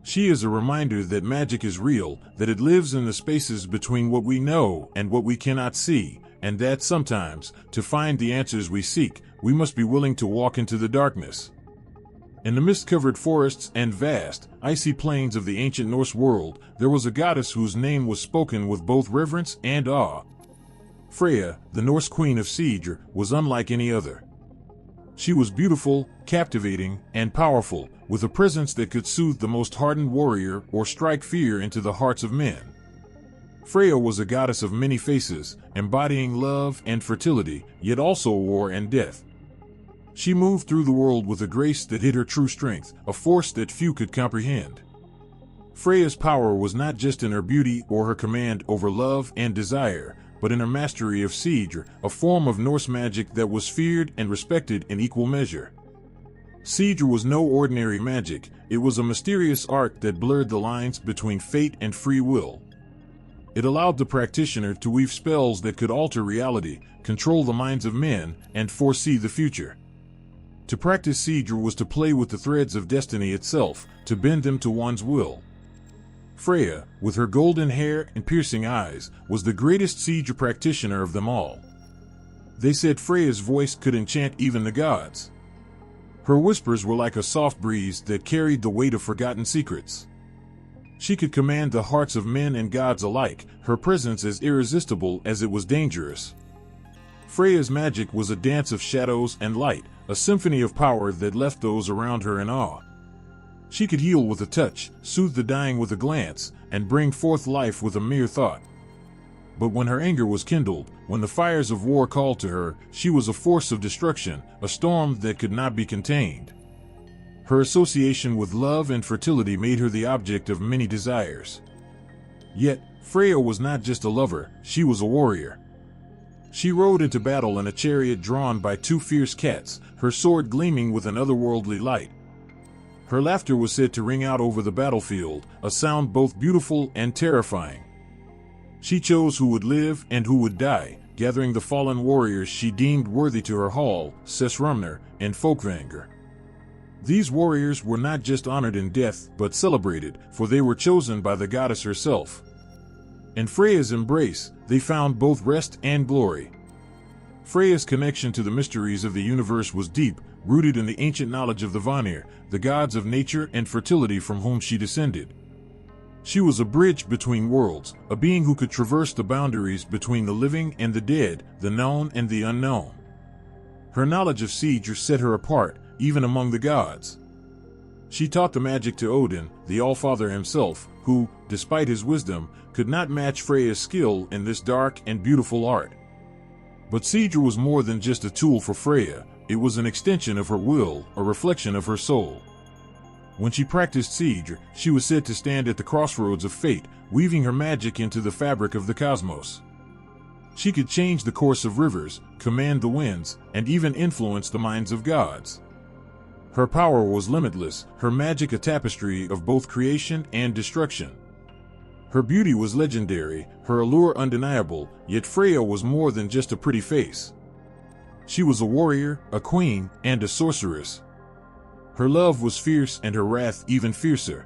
She is a reminder that magic is real, that it lives in the spaces between what we know and what we cannot see, and that sometimes, to find the answers we seek, we must be willing to walk into the darkness. In the mist-covered forests and vast, icy plains of the ancient Norse world, there was a goddess whose name was spoken with both reverence and awe. Freya, the Norse queen of Sidr, was unlike any other. She was beautiful, captivating, and powerful, with a presence that could soothe the most hardened warrior or strike fear into the hearts of men. Freya was a goddess of many faces, embodying love and fertility, yet also war and death. She moved through the world with a grace that hid her true strength, a force that few could comprehend. Freya's power was not just in her beauty or her command over love and desire, but in her mastery of Sidr, a form of Norse magic that was feared and respected in equal measure. Sidr was no ordinary magic, it was a mysterious art that blurred the lines between fate and free will. It allowed the practitioner to weave spells that could alter reality, control the minds of men, and foresee the future. To practice Sidr was to play with the threads of destiny itself, to bend them to one's will. Freya, with her golden hair and piercing eyes, was the greatest Sidr practitioner of them all. They said Freya's voice could enchant even the gods. Her whispers were like a soft breeze that carried the weight of forgotten secrets. She could command the hearts of men and gods alike, her presence as irresistible as it was dangerous. Freya's magic was a dance of shadows and light, a symphony of power that left those around her in awe. She could heal with a touch, soothe the dying with a glance, and bring forth life with a mere thought. But when her anger was kindled, when the fires of war called to her, she was a force of destruction, a storm that could not be contained. Her association with love and fertility made her the object of many desires. Yet, Freya was not just a lover, she was a warrior. She rode into battle in a chariot drawn by two fierce cats, her sword gleaming with an otherworldly light. Her laughter was said to ring out over the battlefield, a sound both beautiful and terrifying. She chose who would live and who would die, gathering the fallen warriors she deemed worthy to her hall, Sesrumner, and Folkvanger. These warriors were not just honored in death but celebrated, for they were chosen by the goddess herself. In Freya's embrace, they found both rest and glory. Freya's connection to the mysteries of the universe was deep, rooted in the ancient knowledge of the Vanir, the gods of nature and fertility from whom she descended. She was a bridge between worlds, a being who could traverse the boundaries between the living and the dead, the known and the unknown. Her knowledge of Sigr set her apart, even among the gods. She taught the magic to Odin, the Allfather himself, who, despite his wisdom, could not match Freya's skill in this dark and beautiful art. But Sigr was more than just a tool for Freya, it was an extension of her will, a reflection of her soul. When she practiced Sigr, she was said to stand at the crossroads of fate, weaving her magic into the fabric of the cosmos. She could change the course of rivers, command the winds, and even influence the minds of gods. Her power was limitless, her magic a tapestry of both creation and destruction. Her beauty was legendary, her allure undeniable, yet Freya was more than just a pretty face. She was a warrior, a queen, and a sorceress. Her love was fierce and her wrath even fiercer.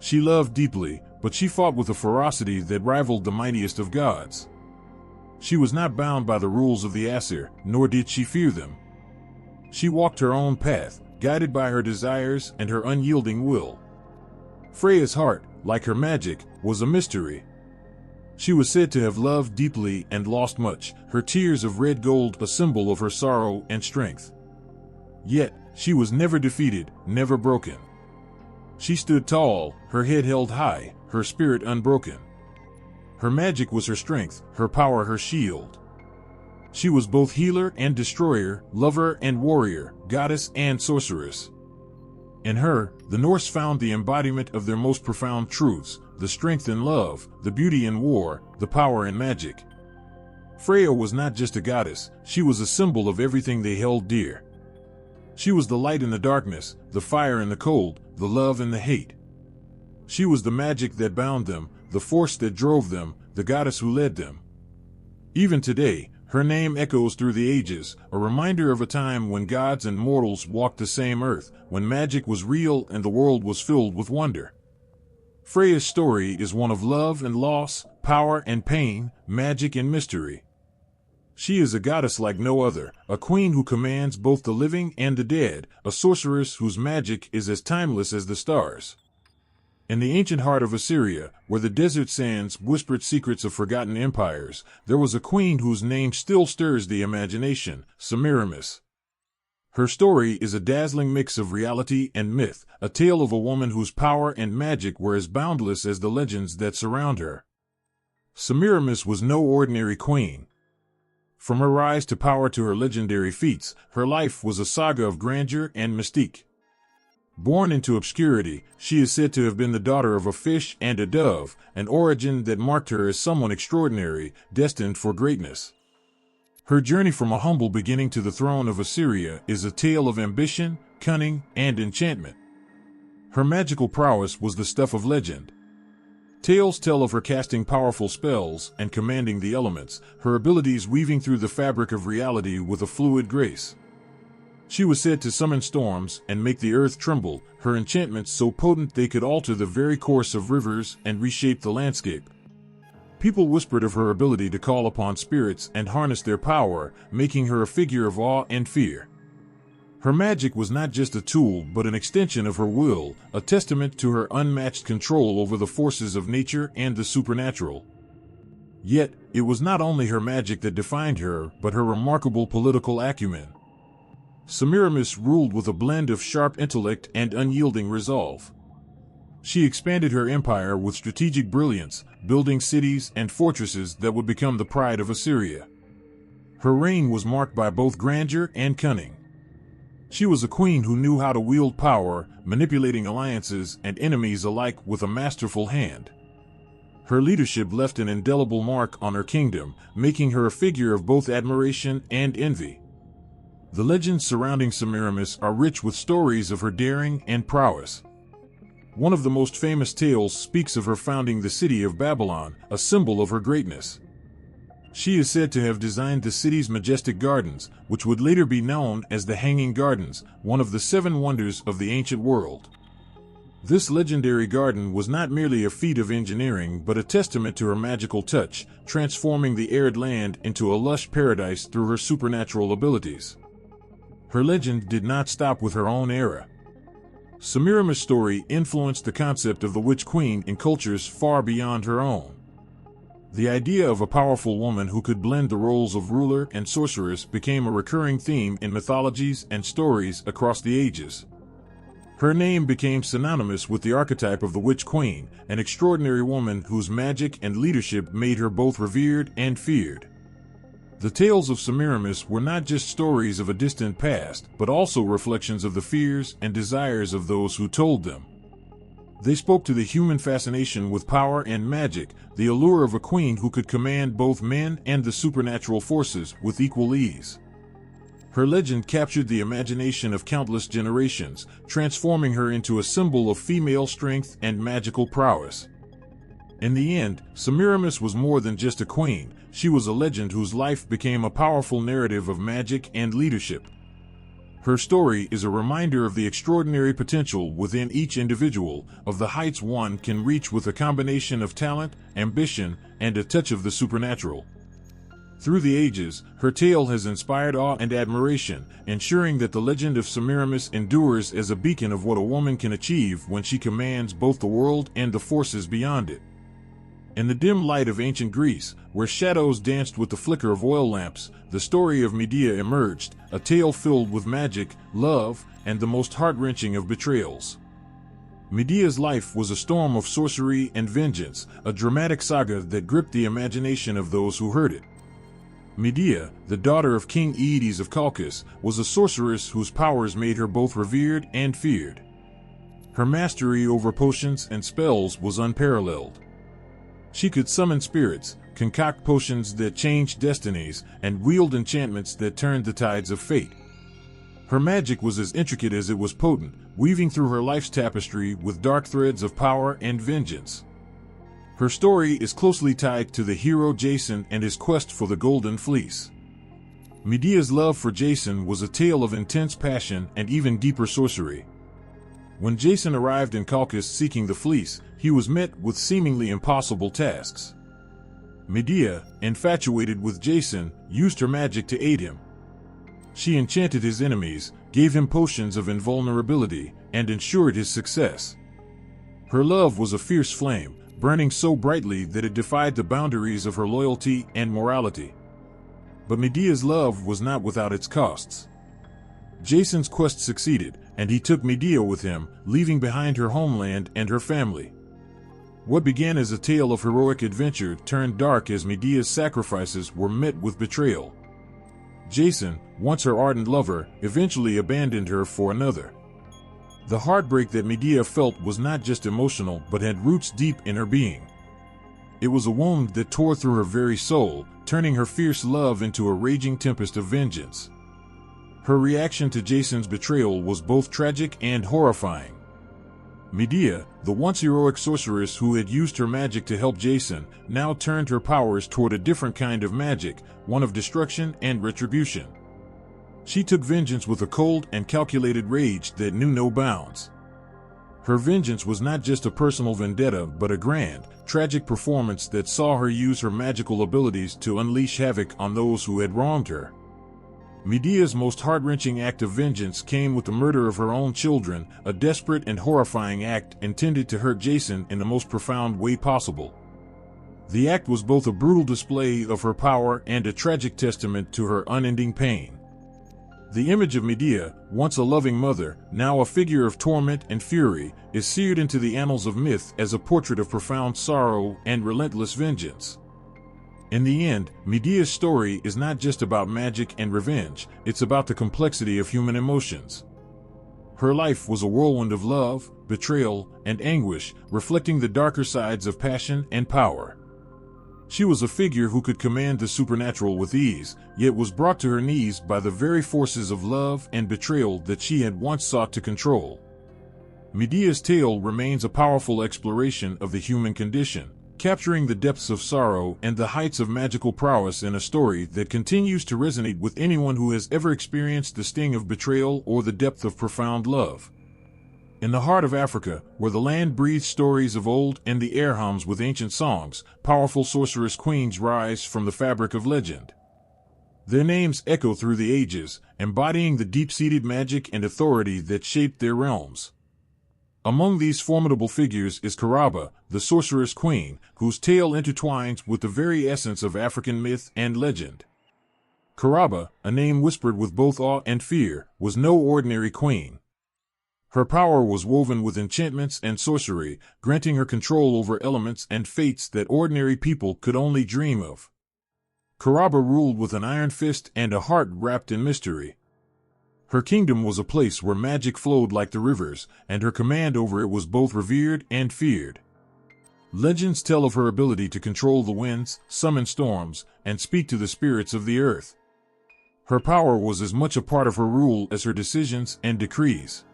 She loved deeply, but she fought with a ferocity that rivaled the mightiest of gods. She was not bound by the rules of the Aesir, nor did she fear them. She walked her own path, guided by her desires and her unyielding will. Freya's heart, like her magic, was a mystery. She was said to have loved deeply and lost much, her tears of red gold a symbol of her sorrow and strength. Yet, she was never defeated, never broken. She stood tall, her head held high, her spirit unbroken. Her magic was her strength, her power her shield. She was both healer and destroyer, lover and warrior, goddess and sorceress. In her, the Norse found the embodiment of their most profound truths, the strength in love, the beauty in war, the power in magic. Freya was not just a goddess, she was a symbol of everything they held dear. She was the light in the darkness, the fire in the cold, the love in the hate. She was the magic that bound them, the force that drove them, the goddess who led them. Even today, her name echoes through the ages, a reminder of a time when gods and mortals walked the same earth, when magic was real and the world was filled with wonder. Freya's story is one of love and loss, power and pain, magic and mystery. She is a goddess like no other, a queen who commands both the living and the dead, a sorceress whose magic is as timeless as the stars. In the ancient heart of Assyria, where the desert sands whispered secrets of forgotten empires, there was a queen whose name still stirs the imagination, Semiramis. Her story is a dazzling mix of reality and myth, a tale of a woman whose power and magic were as boundless as the legends that surround her. Semiramis was no ordinary queen. From her rise to power to her legendary feats, her life was a saga of grandeur and mystique. Born into obscurity, she is said to have been the daughter of a fish and a dove, an origin that marked her as someone extraordinary, destined for greatness. Her journey from a humble beginning to the throne of Assyria is a tale of ambition, cunning, and enchantment. Her magical prowess was the stuff of legend. Tales tell of her casting powerful spells and commanding the elements, her abilities weaving through the fabric of reality with a fluid grace. She was said to summon storms and make the earth tremble, her enchantments so potent they could alter the very course of rivers and reshape the landscape. People whispered of her ability to call upon spirits and harness their power, making her a figure of awe and fear. Her magic was not just a tool but an extension of her will, a testament to her unmatched control over the forces of nature and the supernatural. Yet, it was not only her magic that defined her, but her remarkable political acumen. Semiramis ruled with a blend of sharp intellect and unyielding resolve. She expanded her empire with strategic brilliance, building cities and fortresses that would become the pride of Assyria. Her reign was marked by both grandeur and cunning. She was a queen who knew how to wield power, manipulating alliances and enemies alike with a masterful hand. Her leadership left an indelible mark on her kingdom, making her a figure of both admiration and envy. The legends surrounding Semiramis are rich with stories of her daring and prowess. One of the most famous tales speaks of her founding the city of Babylon, a symbol of her greatness. She is said to have designed the city's majestic gardens, which would later be known as the Hanging Gardens, one of the 7 wonders of the ancient world. This legendary garden was not merely a feat of engineering but a testament to her magical touch, transforming the arid land into a lush paradise through her supernatural abilities. Her legend did not stop with her own era. Semiramis' story influenced the concept of the Witch Queen in cultures far beyond her own. The idea of a powerful woman who could blend the roles of ruler and sorceress became a recurring theme in mythologies and stories across the ages. Her name became synonymous with the archetype of the Witch Queen, an extraordinary woman whose magic and leadership made her both revered and feared. The tales of Semiramis were not just stories of a distant past, but also reflections of the fears and desires of those who told them. They spoke to the human fascination with power and magic, the allure of a queen who could command both men and the supernatural forces with equal ease. Her legend captured the imagination of countless generations, transforming her into a symbol of female strength and magical prowess. In the end, Semiramis was more than just a queen. She was a legend whose life became a powerful narrative of magic and leadership. Her story is a reminder of the extraordinary potential within each individual, of the heights one can reach with a combination of talent, ambition, and a touch of the supernatural. Through the ages, her tale has inspired awe and admiration, ensuring that the legend of Semiramis endures as a beacon of what a woman can achieve when she commands both the world and the forces beyond it. In the dim light of ancient Greece, where shadows danced with the flicker of oil lamps, the story of Medea emerged, a tale filled with magic, love, and the most heart-wrenching of betrayals. Medea's life was a storm of sorcery and vengeance, a dramatic saga that gripped the imagination of those who heard it. Medea, the daughter of King Aeetes of Colchis, was a sorceress whose powers made her both revered and feared. Her mastery over potions and spells was unparalleled. She could summon spirits, concoct potions that changed destinies, and wield enchantments that turned the tides of fate. Her magic was as intricate as it was potent, weaving through her life's tapestry with dark threads of power and vengeance. Her story is closely tied to the hero Jason and his quest for the Golden Fleece. Medea's love for Jason was a tale of intense passion and even deeper sorcery. When Jason arrived in Colchis seeking the fleece, he was met with seemingly impossible tasks. Medea, infatuated with Jason, used her magic to aid him. She enchanted his enemies, gave him potions of invulnerability, and ensured his success. Her love was a fierce flame, burning so brightly that it defied the boundaries of her loyalty and morality. But Medea's love was not without its costs. Jason's quest succeeded, and he took Medea with him, leaving behind her homeland and her family. What began as a tale of heroic adventure turned dark as Medea's sacrifices were met with betrayal. Jason, once her ardent lover, eventually abandoned her for another. The heartbreak that Medea felt was not just emotional but had roots deep in her being. It was a wound that tore through her very soul, turning her fierce love into a raging tempest of vengeance. Her reaction to Jason's betrayal was both tragic and horrifying. Medea, the once heroic sorceress who had used her magic to help Jason, now turned her powers toward a different kind of magic, one of destruction and retribution. She took vengeance with a cold and calculated rage that knew no bounds. Her vengeance was not just a personal vendetta but a grand, tragic performance that saw her use her magical abilities to unleash havoc on those who had wronged her. Medea's most heart-wrenching act of vengeance came with the murder of her own children, a desperate and horrifying act intended to hurt Jason in the most profound way possible. The act was both a brutal display of her power and a tragic testament to her unending pain. The image of Medea, once a loving mother, now a figure of torment and fury, is seared into the annals of myth as a portrait of profound sorrow and relentless vengeance. In the end, Medea's story is not just about magic and revenge, it's about the complexity of human emotions. Her life was a whirlwind of love, betrayal, and anguish, reflecting the darker sides of passion and power. She was a figure who could command the supernatural with ease, yet was brought to her knees by the very forces of love and betrayal that she had once sought to control. Medea's tale remains a powerful exploration of the human condition, capturing the depths of sorrow and the heights of magical prowess in a story that continues to resonate with anyone who has ever experienced the sting of betrayal or the depth of profound love. In the heart of Africa, where the land breathes stories of old and the air hums with ancient songs, powerful sorceress queens rise from the fabric of legend. Their names echo through the ages, embodying the deep-seated magic and authority that shaped their realms. Among these formidable figures is Kaba, the sorceress queen, whose tale intertwines with the very essence of African myth and legend. Kaba, a name whispered with both awe and fear, was no ordinary queen. Her power was woven with enchantments and sorcery, granting her control over elements and fates that ordinary people could only dream of. Kaba ruled with an iron fist and a heart wrapped in mystery. Her kingdom was a place where magic flowed like the rivers, and her command over it was both revered and feared. Legends tell of her ability to control the winds, summon storms, and speak to the spirits of the earth. Her power was as much a part of her rule as her decisions and decrees.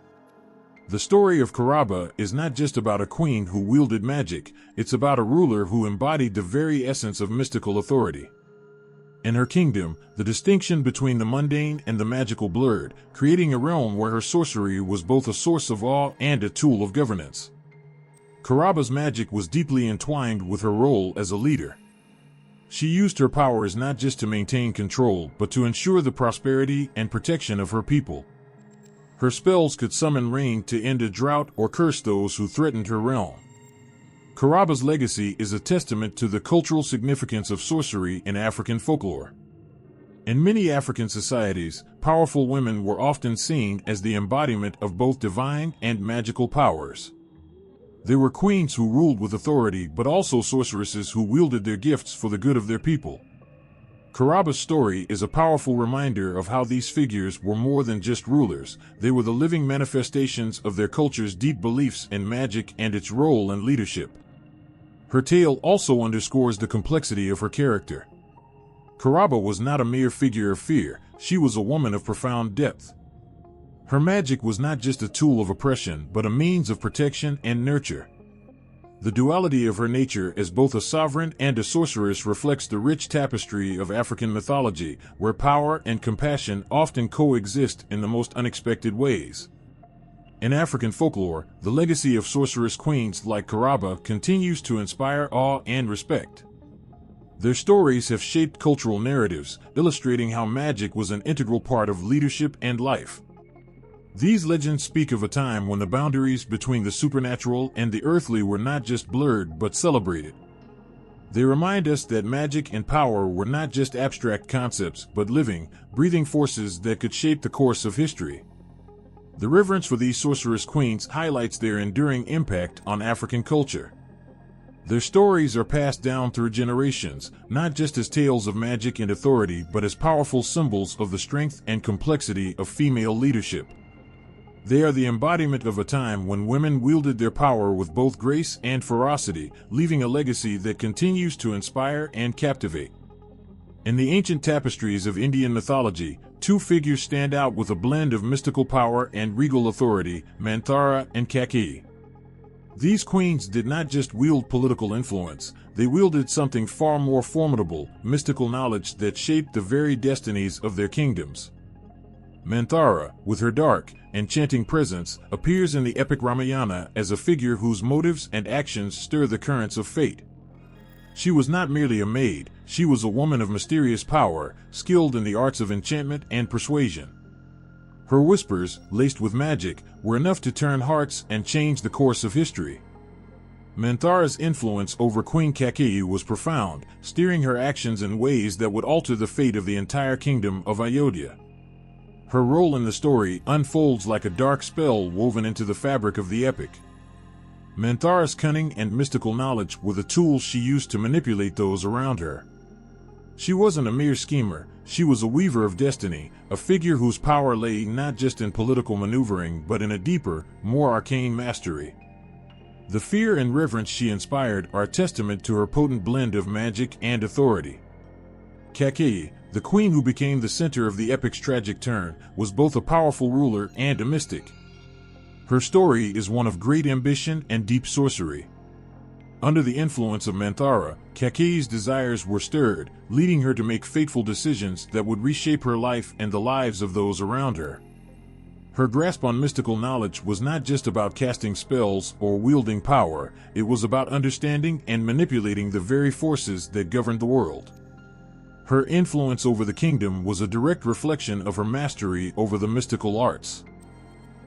The story of Kaba is not just about a queen who wielded magic, it's about a ruler who embodied the very essence of mystical authority. In her kingdom, the distinction between the mundane and the magical blurred, creating a realm where her sorcery was both a source of awe and a tool of governance. Kaba's magic was deeply entwined with her role as a leader. She used her powers not just to maintain control, but to ensure the prosperity and protection of her people. Her spells could summon rain to end a drought or curse those who threatened her realm. Kaba's legacy is a testament to the cultural significance of sorcery in African folklore. In many African societies, powerful women were often seen as the embodiment of both divine and magical powers. There were queens who ruled with authority, but also sorceresses who wielded their gifts for the good of their people. Kaba's story is a powerful reminder of how these figures were more than just rulers. They were the living manifestations of their culture's deep beliefs in magic and its role in leadership. Her tale also underscores the complexity of her character. Kaba was not a mere figure of fear, she was a woman of profound depth. Her magic was not just a tool of oppression, but a means of protection and nurture. The duality of her nature as both a sovereign and a sorceress reflects the rich tapestry of African mythology, where power and compassion often coexist in the most unexpected ways. In African folklore, the legacy of sorceress queens like Kaba continues to inspire awe and respect. Their stories have shaped cultural narratives, illustrating how magic was an integral part of leadership and life. These legends speak of a time when the boundaries between the supernatural and the earthly were not just blurred but celebrated. They remind us that magic and power were not just abstract concepts but living, breathing forces that could shape the course of history. The reverence for these sorceress queens highlights their enduring impact on African culture. Their stories are passed down through generations, not just as tales of magic and authority but as powerful symbols of the strength and complexity of female leadership. They are the embodiment of a time when women wielded their power with both grace and ferocity, leaving a legacy that continues to inspire and captivate. In the ancient tapestries of Indian mythology, two figures stand out with a blend of mystical power and regal authority, Manthara and Hecate. These queens did not just wield political influence, they wielded something far more formidable, mystical knowledge that shaped the very destinies of their kingdoms. Manthara, with her dark, enchanting presence, appears in the epic Ramayana as a figure whose motives and actions stir the currents of fate. She was not merely a maid, she was a woman of mysterious power, skilled in the arts of enchantment and persuasion. Her whispers, laced with magic, were enough to turn hearts and change the course of history. Manthara's influence over Queen Hecate was profound, steering her actions in ways that would alter the fate of the entire kingdom of Ayodhya. Her role in the story unfolds like a dark spell woven into the fabric of the epic. Manthara's cunning and mystical knowledge were the tools she used to manipulate those around her. She wasn't a mere schemer, she was a weaver of destiny, a figure whose power lay not just in political maneuvering but in a deeper, more arcane mastery. The fear and reverence she inspired are a testament to her potent blend of magic and authority. Hecate, the queen who became the center of the epic's tragic turn, was both a powerful ruler and a mystic. Her story is one of great ambition and deep sorcery. Under the influence of Manthara, Hecate's desires were stirred, leading her to make fateful decisions that would reshape her life and the lives of those around her. Her grasp on mystical knowledge was not just about casting spells or wielding power, it was about understanding and manipulating the very forces that governed the world. Her influence over the kingdom was a direct reflection of her mastery over the mystical arts.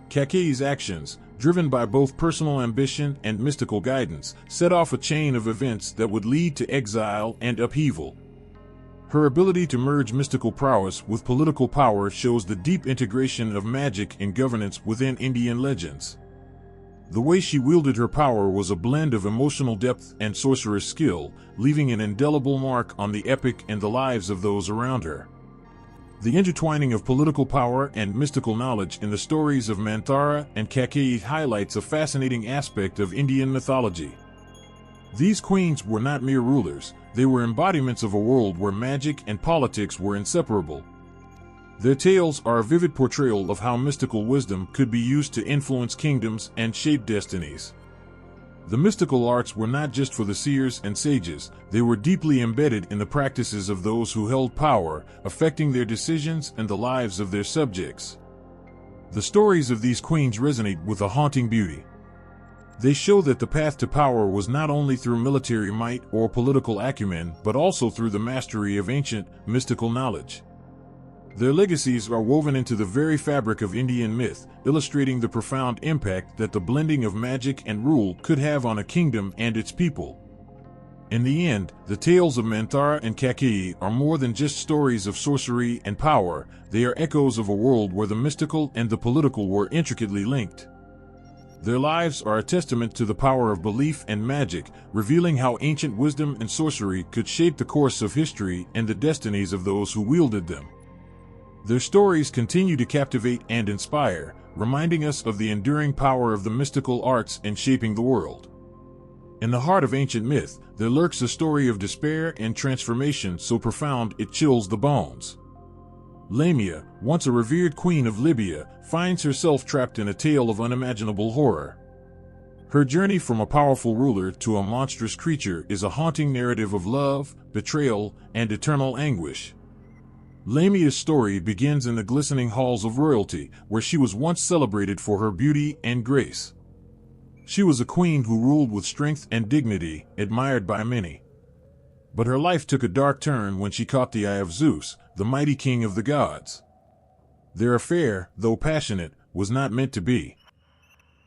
Hecate's actions, driven by both personal ambition and mystical guidance, set off a chain of events that would lead to exile and upheaval. Her ability to merge mystical prowess with political power shows the deep integration of magic and governance within Indian legends. The way she wielded her power was a blend of emotional depth and sorceress skill, leaving an indelible mark on the epic and the lives of those around her. The intertwining of political power and mystical knowledge in the stories of Manthara and Hecate highlights a fascinating aspect of Indian mythology. These queens were not mere rulers, they were embodiments of a world where magic and politics were inseparable. Their tales are a vivid portrayal of how mystical wisdom could be used to influence kingdoms and shape destinies. The mystical arts were not just for the seers and sages, they were deeply embedded in the practices of those who held power, affecting their decisions and the lives of their subjects. The stories of these queens resonate with a haunting beauty. They show that the path to power was not only through military might or political acumen, but also through the mastery of ancient, mystical knowledge. Their legacies are woven into the very fabric of Indian myth, illustrating the profound impact that the blending of magic and rule could have on a kingdom and its people. In the end, the tales of Manthara and Hecate are more than just stories of sorcery and power, they are echoes of a world where the mystical and the political were intricately linked. Their lives are a testament to the power of belief and magic, revealing how ancient wisdom and sorcery could shape the course of history and the destinies of those who wielded them. Their stories continue to captivate and inspire, reminding us of the enduring power of the mystical arts in shaping the world. In the heart of ancient myth, there lurks a story of despair and transformation so profound it chills the bones. Lamia, once a revered queen of Libya, finds herself trapped in a tale of unimaginable horror. Her journey from a powerful ruler to a monstrous creature is a haunting narrative of love, betrayal, and eternal anguish. Lamia's story begins in the glistening halls of royalty, where she was once celebrated for her beauty and grace. She was a queen who ruled with strength and dignity, admired by many. But her life took a dark turn when she caught the eye of Zeus, the mighty king of the gods. Their affair, though passionate, was not meant to be.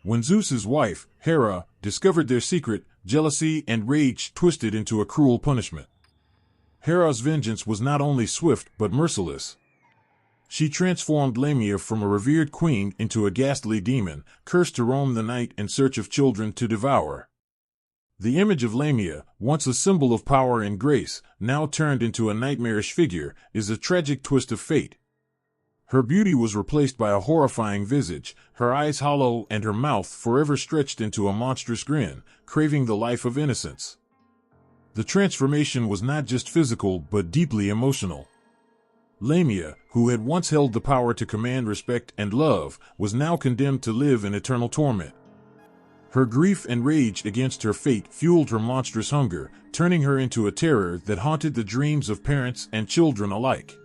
When Zeus's wife, Hera, discovered their secret, jealousy and rage twisted into a cruel punishment. Hera's vengeance was not only swift but merciless. She transformed Lamia from a revered queen into a ghastly demon, cursed to roam the night in search of children to devour. The image of Lamia, once a symbol of power and grace, now turned into a nightmarish figure, is a tragic twist of fate. Her beauty was replaced by a horrifying visage, her eyes hollow and her mouth forever stretched into a monstrous grin, craving the life of innocence. The transformation was not just physical but deeply emotional. Lamia, who had once held the power to command respect and love, was now condemned to live in eternal torment. Her grief and rage against her fate fueled her monstrous hunger, turning her into a terror that haunted the dreams of parents and children alike.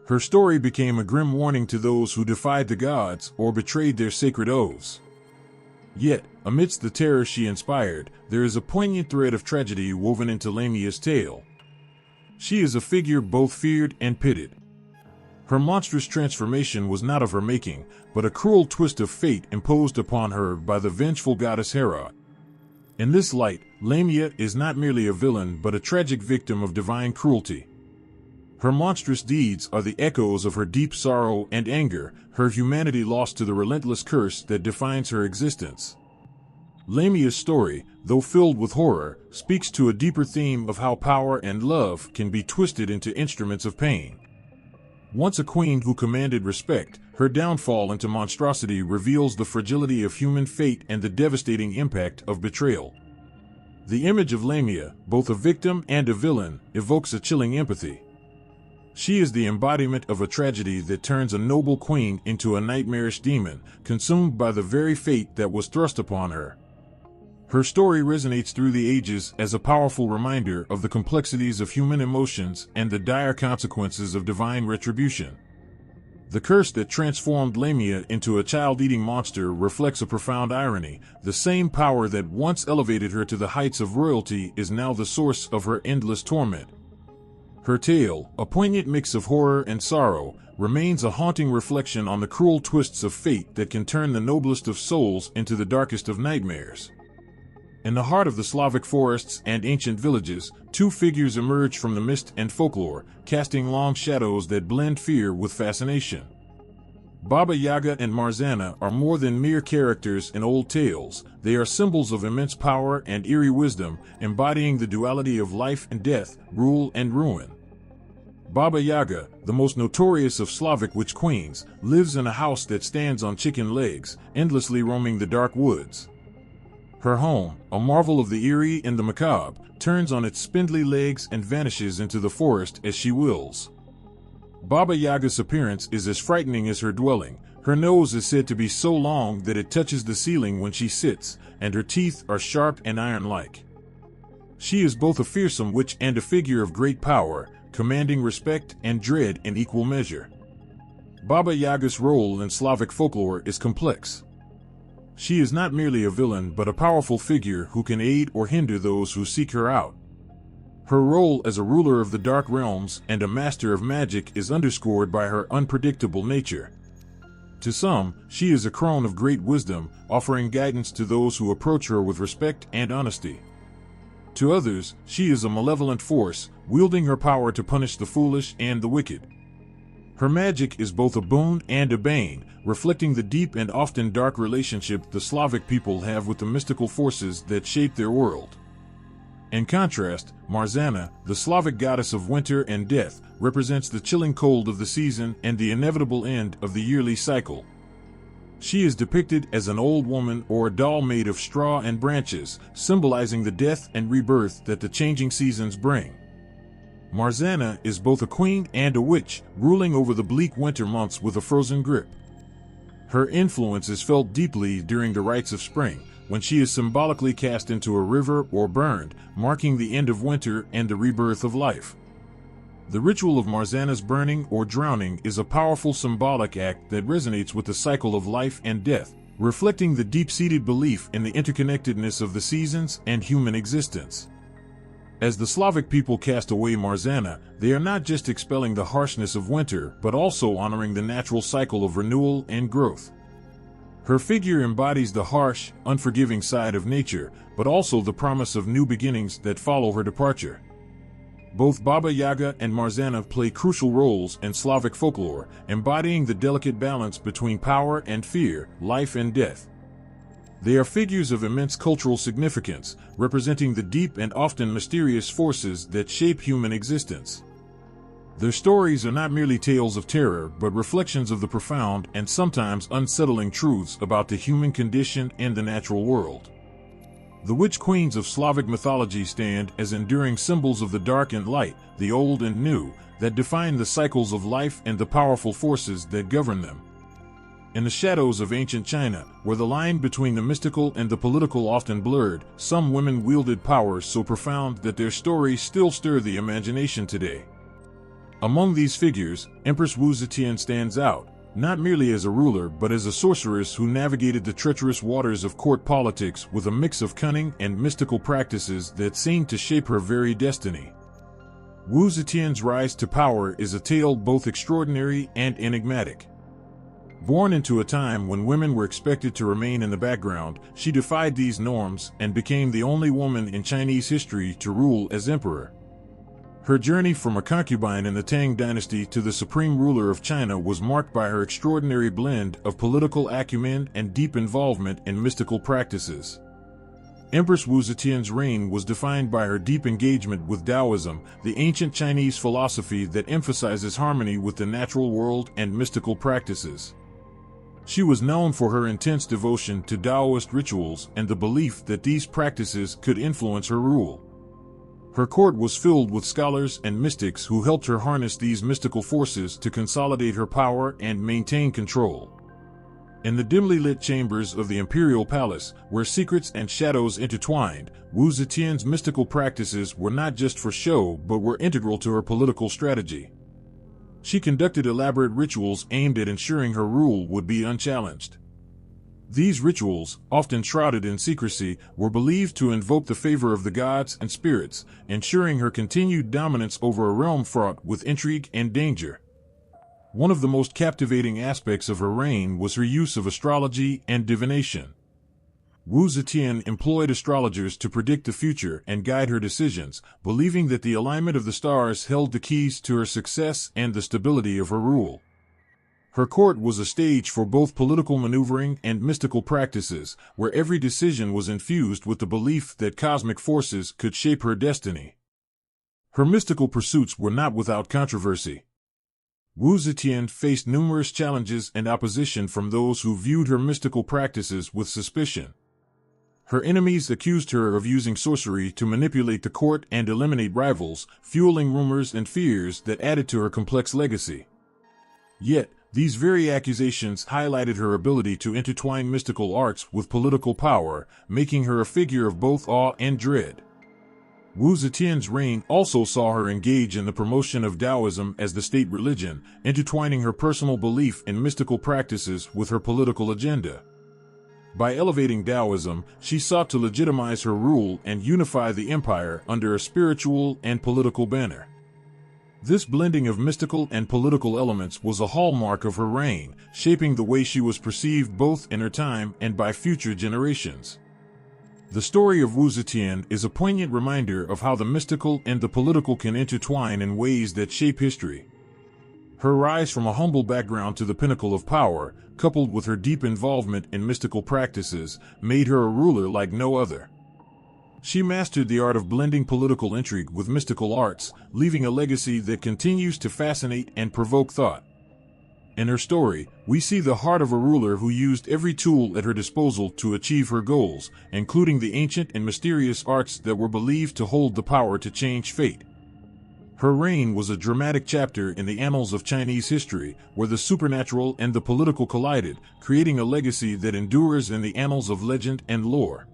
Her story became a grim warning to those who defied the gods or betrayed their sacred oaths. Yet, amidst the terror she inspired, there is a poignant thread of tragedy woven into Lamia's tale. She is a figure both feared and pitied. Her monstrous transformation was not of her making, but a cruel twist of fate imposed upon her by the vengeful goddess Hera. In this light, Lamia is not merely a villain but a tragic victim of divine cruelty. Her monstrous deeds are the echoes of her deep sorrow and anger, her humanity lost to the relentless curse that defines her existence. Lamia's story, though filled with horror, speaks to a deeper theme of how power and love can be twisted into instruments of pain. Once a queen who commanded respect, her downfall into monstrosity reveals the fragility of human fate and the devastating impact of betrayal. The image of Lamia, both a victim and a villain, evokes a chilling empathy. She is the embodiment of a tragedy that turns a noble queen into a nightmarish demon, consumed by the very fate that was thrust upon her. Her story resonates through the ages as a powerful reminder of the complexities of human emotions and the dire consequences of divine retribution. The curse that transformed Lamia into a child-eating monster reflects a profound irony. The same power that once elevated her to the heights of royalty is now the source of her endless torment. Her tale, a poignant mix of horror and sorrow, remains a haunting reflection on the cruel twists of fate that can turn the noblest of souls into the darkest of nightmares. In the heart of the Slavic forests and ancient villages, two figures emerge from the mist and folklore, casting long shadows that blend fear with fascination. Baba Yaga and Marzana are more than mere characters in old tales. They are symbols of immense power and eerie wisdom, embodying the duality of life and death, rule and ruin. Baba Yaga, the most notorious of Slavic witch queens, lives in a house that stands on chicken legs, endlessly roaming the dark woods. Her home, a marvel of the eerie and the macabre, turns on its spindly legs and vanishes into the forest as she wills. Baba Yaga's appearance is as frightening as her dwelling. Her nose is said to be so long that it touches the ceiling when she sits, and her teeth are sharp and iron-like. She is both a fearsome witch and a figure of great power, commanding respect and dread in equal measure. Baba Yaga's role in Slavic folklore is complex. She is not merely a villain but a powerful figure who can aid or hinder those who seek her out. Her role as a ruler of the dark realms and a master of magic is underscored by her unpredictable nature. To some, she is a crone of great wisdom, offering guidance to those who approach her with respect and honesty. To others, she is a malevolent force, wielding her power to punish the foolish and the wicked. Her magic is both a boon and a bane, reflecting the deep and often dark relationship the Slavic people have with the mystical forces that shape their world. In contrast, Marzana, the Slavic goddess of winter and death, represents the chilling cold of the season and the inevitable end of the yearly cycle. She is depicted as an old woman or a doll made of straw and branches, symbolizing the death and rebirth that the changing seasons bring. Marzana is both a queen and a witch, ruling over the bleak winter months with a frozen grip. Her influence is felt deeply during the rites of spring, when she is symbolically cast into a river or burned, marking the end of winter and the rebirth of life. The ritual of Marzana's burning or drowning is a powerful symbolic act that resonates with the cycle of life and death, reflecting the deep-seated belief in the interconnectedness of the seasons and human existence. As the Slavic people cast away Marzana, they are not just expelling the harshness of winter, but also honoring the natural cycle of renewal and growth. Her figure embodies the harsh, unforgiving side of nature, but also the promise of new beginnings that follow her departure. Both Baba Yaga and Marzana play crucial roles in Slavic folklore, embodying the delicate balance between power and fear, life and death. They are figures of immense cultural significance, representing the deep and often mysterious forces that shape human existence. Their stories are not merely tales of terror, but reflections of the profound and sometimes unsettling truths about the human condition and the natural world. The witch queens of Slavic mythology stand as enduring symbols of the dark and light, the old and new, that define the cycles of life and the powerful forces that govern them. In the shadows of ancient China, where the line between the mystical and the political often blurred, some women wielded powers so profound that their stories still stir the imagination today. Among these figures, Empress Wu Zetian stands out, not merely as a ruler but as a sorceress who navigated the treacherous waters of court politics with a mix of cunning and mystical practices that seemed to shape her very destiny. Wu Zetian's rise to power is a tale both extraordinary and enigmatic. Born into a time when women were expected to remain in the background, she defied these norms and became the only woman in Chinese history to rule as emperor. Her journey from a concubine in the Tang dynasty to the supreme ruler of China was marked by her extraordinary blend of political acumen and deep involvement in mystical practices. Empress Wu Zetian's reign was defined by her deep engagement with Taoism, the ancient Chinese philosophy that emphasizes harmony with the natural world and mystical practices. She was known for her intense devotion to Taoist rituals and the belief that these practices could influence her rule. Her court was filled with scholars and mystics who helped her harness these mystical forces to consolidate her power and maintain control. In the dimly lit chambers of the imperial palace, where secrets and shadows intertwined, Wu Zetian's mystical practices were not just for show but were integral to her political strategy. She conducted elaborate rituals aimed at ensuring her rule would be unchallenged. These rituals, often shrouded in secrecy, were believed to invoke the favor of the gods and spirits, ensuring her continued dominance over a realm fraught with intrigue and danger. One of the most captivating aspects of her reign was her use of astrology and divination. Wu Zetian employed astrologers to predict the future and guide her decisions, believing that the alignment of the stars held the keys to her success and the stability of her rule. Her court was a stage for both political maneuvering and mystical practices, where every decision was infused with the belief that cosmic forces could shape her destiny. Her mystical pursuits were not without controversy. Wu Zetian faced numerous challenges and opposition from those who viewed her mystical practices with suspicion. Her enemies accused her of using sorcery to manipulate the court and eliminate rivals, fueling rumors and fears that added to her complex legacy. Yet, these very accusations highlighted her ability to intertwine mystical arts with political power, making her a figure of both awe and dread. Wu Zetian's reign also saw her engage in the promotion of Taoism as the state religion, intertwining her personal belief in mystical practices with her political agenda. By elevating Taoism, she sought to legitimize her rule and unify the empire under a spiritual and political banner. This blending of mystical and political elements was a hallmark of her reign, shaping the way she was perceived both in her time and by future generations. The story of Wu Zetian is a poignant reminder of how the mystical and the political can intertwine in ways that shape history. Her rise from a humble background to the pinnacle of power, coupled with her deep involvement in mystical practices, made her a ruler like no other. She mastered the art of blending political intrigue with mystical arts, leaving a legacy that continues to fascinate and provoke thought. In her story, we see the heart of a ruler who used every tool at her disposal to achieve her goals, including the ancient and mysterious arts that were believed to hold the power to change fate. Her reign was a dramatic chapter in the annals of Chinese history, where the supernatural and the political collided, creating a legacy that endures in the annals of legend and lore.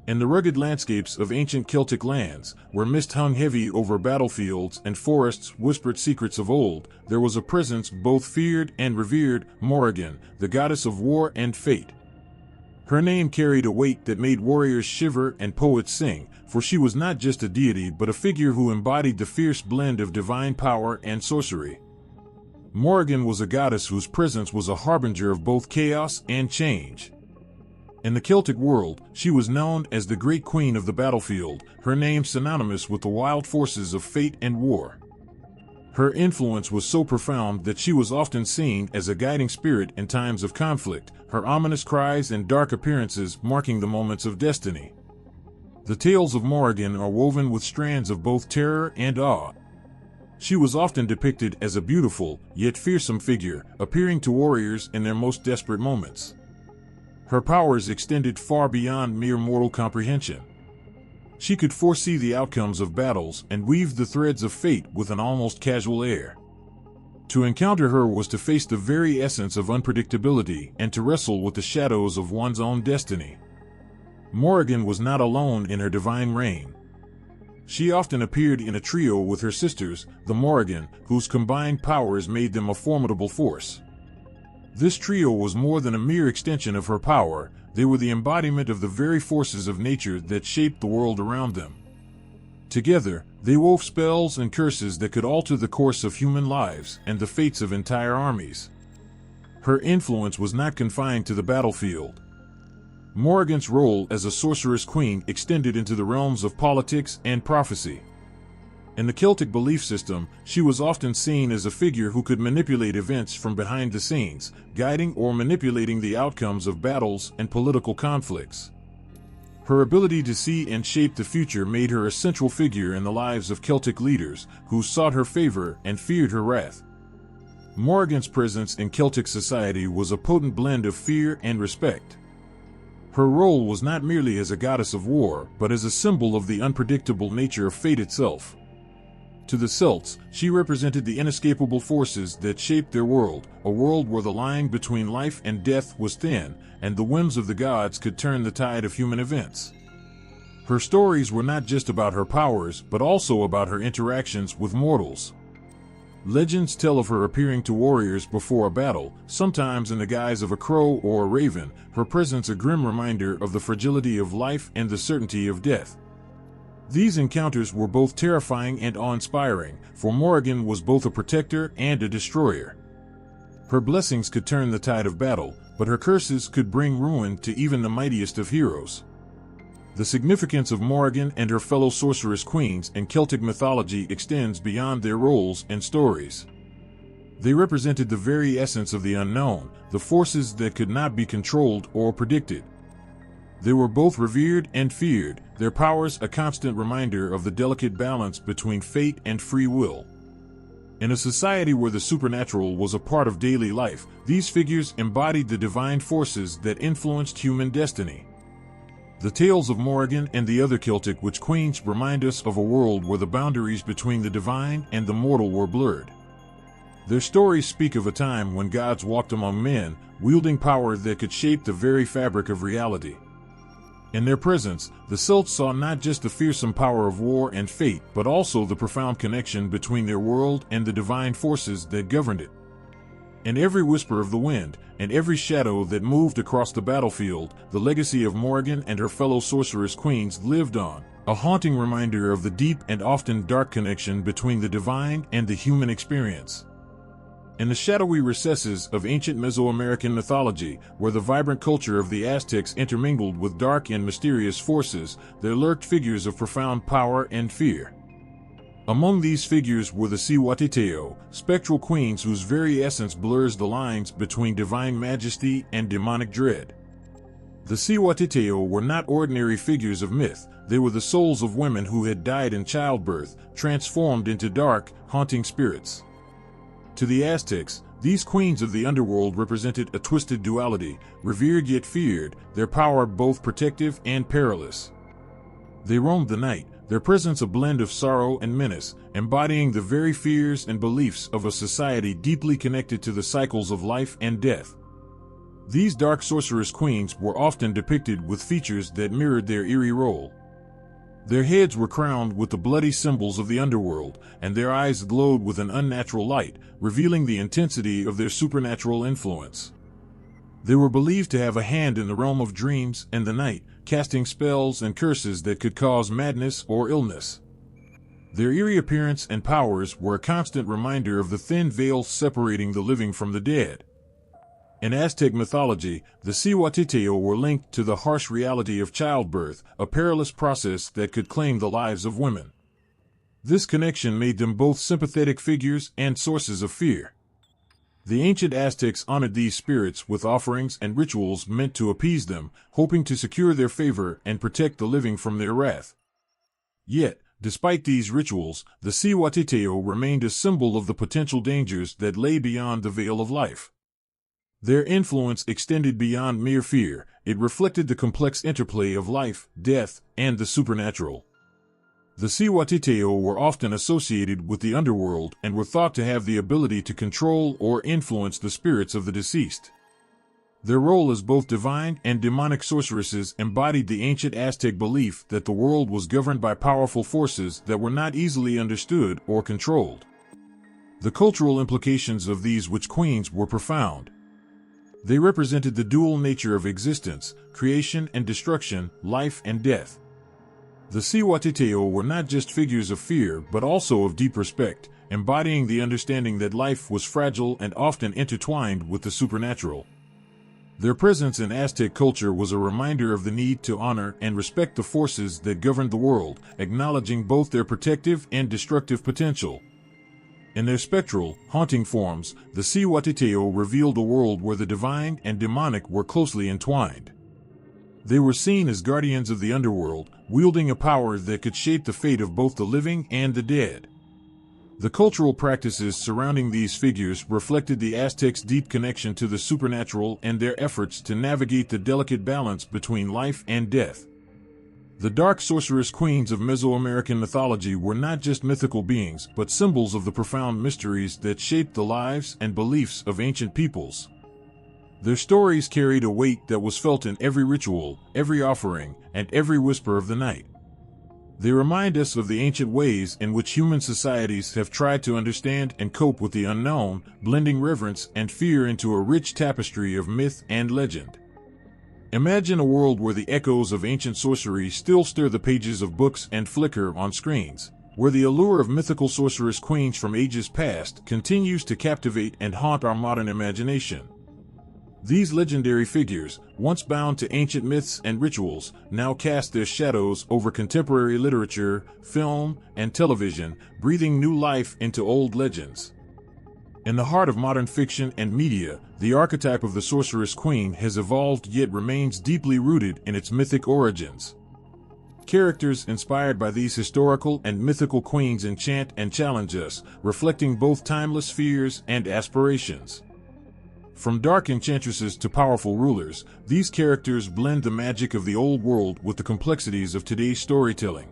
In the rugged landscapes of ancient Celtic lands, where mist hung heavy over battlefields and forests whispered secrets of old, there was a presence both feared and revered, Morrigan, the goddess of war and fate. Her name carried a weight that made warriors shiver and poets sing, for she was not just a deity but a figure who embodied the fierce blend of divine power and sorcery. Morrigan was a goddess whose presence was a harbinger of both chaos and change. In the Celtic world, she was known as the Great Queen of the battlefield, her name synonymous with the wild forces of fate and war. Her influence was so profound that she was often seen as a guiding spirit in times of conflict, her ominous cries and dark appearances marking the moments of destiny. The tales of Morrigan are woven with strands of both terror and awe. She was often depicted as a beautiful, yet fearsome figure, appearing to warriors in their most desperate moments. Her powers extended far beyond mere mortal comprehension. She could foresee the outcomes of battles and weave the threads of fate with an almost casual air. To encounter her was to face the very essence of unpredictability and to wrestle with the shadows of one's own destiny. Morrigan was not alone in her divine reign. She often appeared in a trio with her sisters, the Morrigan, whose combined powers made them a formidable force. This trio was more than a mere extension of her power, they were the embodiment of the very forces of nature that shaped the world around them. Together, they wove spells and curses that could alter the course of human lives and the fates of entire armies. Her influence was not confined to the battlefield. Morrigan's role as a sorceress queen extended into the realms of politics and prophecy. In the Celtic belief system, she was often seen as a figure who could manipulate events from behind the scenes, guiding or manipulating the outcomes of battles and political conflicts. Her ability to see and shape the future made her a central figure in the lives of Celtic leaders, who sought her favor and feared her wrath. Morrigan's presence in Celtic society was a potent blend of fear and respect. Her role was not merely as a goddess of war, but as a symbol of the unpredictable nature of fate itself. To the Celts, she represented the inescapable forces that shaped their world, a world where the line between life and death was thin, and the whims of the gods could turn the tide of human events. Her stories were not just about her powers, but also about her interactions with mortals. Legends tell of her appearing to warriors before a battle, sometimes in the guise of a crow or a raven, her presence a grim reminder of the fragility of life and the certainty of death. These encounters were both terrifying and awe-inspiring, for Morrigan was both a protector and a destroyer. Her blessings could turn the tide of battle, but her curses could bring ruin to even the mightiest of heroes. The significance of Morrigan and her fellow sorceress queens in Celtic mythology extends beyond their roles and stories. They represented the very essence of the unknown, the forces that could not be controlled or predicted. They were both revered and feared, their powers a constant reminder of the delicate balance between fate and free will. In a society where the supernatural was a part of daily life, these figures embodied the divine forces that influenced human destiny. The tales of Morrigan and the other Celtic witch queens remind us of a world where the boundaries between the divine and the mortal were blurred. Their stories speak of a time when gods walked among men, wielding power that could shape the very fabric of reality. In their presence, the Celts saw not just the fearsome power of war and fate, but also the profound connection between their world and the divine forces that governed it. In every whisper of the wind, and every shadow that moved across the battlefield, the legacy of Morrigan and her fellow sorceress queens lived on, a haunting reminder of the deep and often dark connection between the divine and the human experience. In the shadowy recesses of ancient Mesoamerican mythology, where the vibrant culture of the Aztecs intermingled with dark and mysterious forces, there lurked figures of profound power and fear. Among these figures were the Cihuateteo, spectral queens whose very essence blurs the lines between divine majesty and demonic dread. The Cihuateteo were not ordinary figures of myth, they were the souls of women who had died in childbirth, transformed into dark, haunting spirits. To the Aztecs, these queens of the underworld represented a twisted duality, revered yet feared, their power both protective and perilous. They roamed the night, their presence a blend of sorrow and menace, embodying the very fears and beliefs of a society deeply connected to the cycles of life and death. These dark sorceress queens were often depicted with features that mirrored their eerie role. Their heads were crowned with the bloody symbols of the underworld, and their eyes glowed with an unnatural light, revealing the intensity of their supernatural influence. They were believed to have a hand in the realm of dreams and the night, casting spells and curses that could cause madness or illness. Their eerie appearance and powers were a constant reminder of the thin veil separating the living from the dead. In Aztec mythology, the Cihuateteo were linked to the harsh reality of childbirth, a perilous process that could claim the lives of women. This connection made them both sympathetic figures and sources of fear. The ancient Aztecs honored these spirits with offerings and rituals meant to appease them, hoping to secure their favor and protect the living from their wrath. Yet, despite these rituals, the Cihuateteo remained a symbol of the potential dangers that lay beyond the veil of life. Their influence extended beyond mere fear, it reflected the complex interplay of life, death, and the supernatural. The Cihuateteo were often associated with the underworld and were thought to have the ability to control or influence the spirits of the deceased. Their role as both divine and demonic sorceresses embodied the ancient Aztec belief that the world was governed by powerful forces that were not easily understood or controlled. The cultural implications of these witch queens were profound. They represented the dual nature of existence, creation and destruction, life and death. The Cihuateteo were not just figures of fear but also of deep respect, embodying the understanding that life was fragile and often intertwined with the supernatural. Their presence in Aztec culture was a reminder of the need to honor and respect the forces that governed the world, acknowledging both their protective and destructive potential. In their spectral, haunting forms, the Cihuateteo revealed a world where the divine and demonic were closely entwined. They were seen as guardians of the underworld, wielding a power that could shape the fate of both the living and the dead. The cultural practices surrounding these figures reflected the Aztecs' deep connection to the supernatural and their efforts to navigate the delicate balance between life and death. The dark sorceress queens of Mesoamerican mythology were not just mythical beings, but symbols of the profound mysteries that shaped the lives and beliefs of ancient peoples. Their stories carried a weight that was felt in every ritual, every offering, and every whisper of the night. They remind us of the ancient ways in which human societies have tried to understand and cope with the unknown, blending reverence and fear into a rich tapestry of myth and legend. Imagine a world where the echoes of ancient sorcery still stir the pages of books and flicker on screens, where the allure of mythical sorceress queens from ages past continues to captivate and haunt our modern imagination. These legendary figures, once bound to ancient myths and rituals, now cast their shadows over contemporary literature, film, and television, breathing new life into old legends. In the heart of modern fiction and media, the archetype of the sorceress queen has evolved yet remains deeply rooted in its mythic origins. Characters inspired by these historical and mythical queens enchant and challenge us, reflecting both timeless fears and aspirations. From dark enchantresses to powerful rulers, these characters blend the magic of the old world with the complexities of today's storytelling.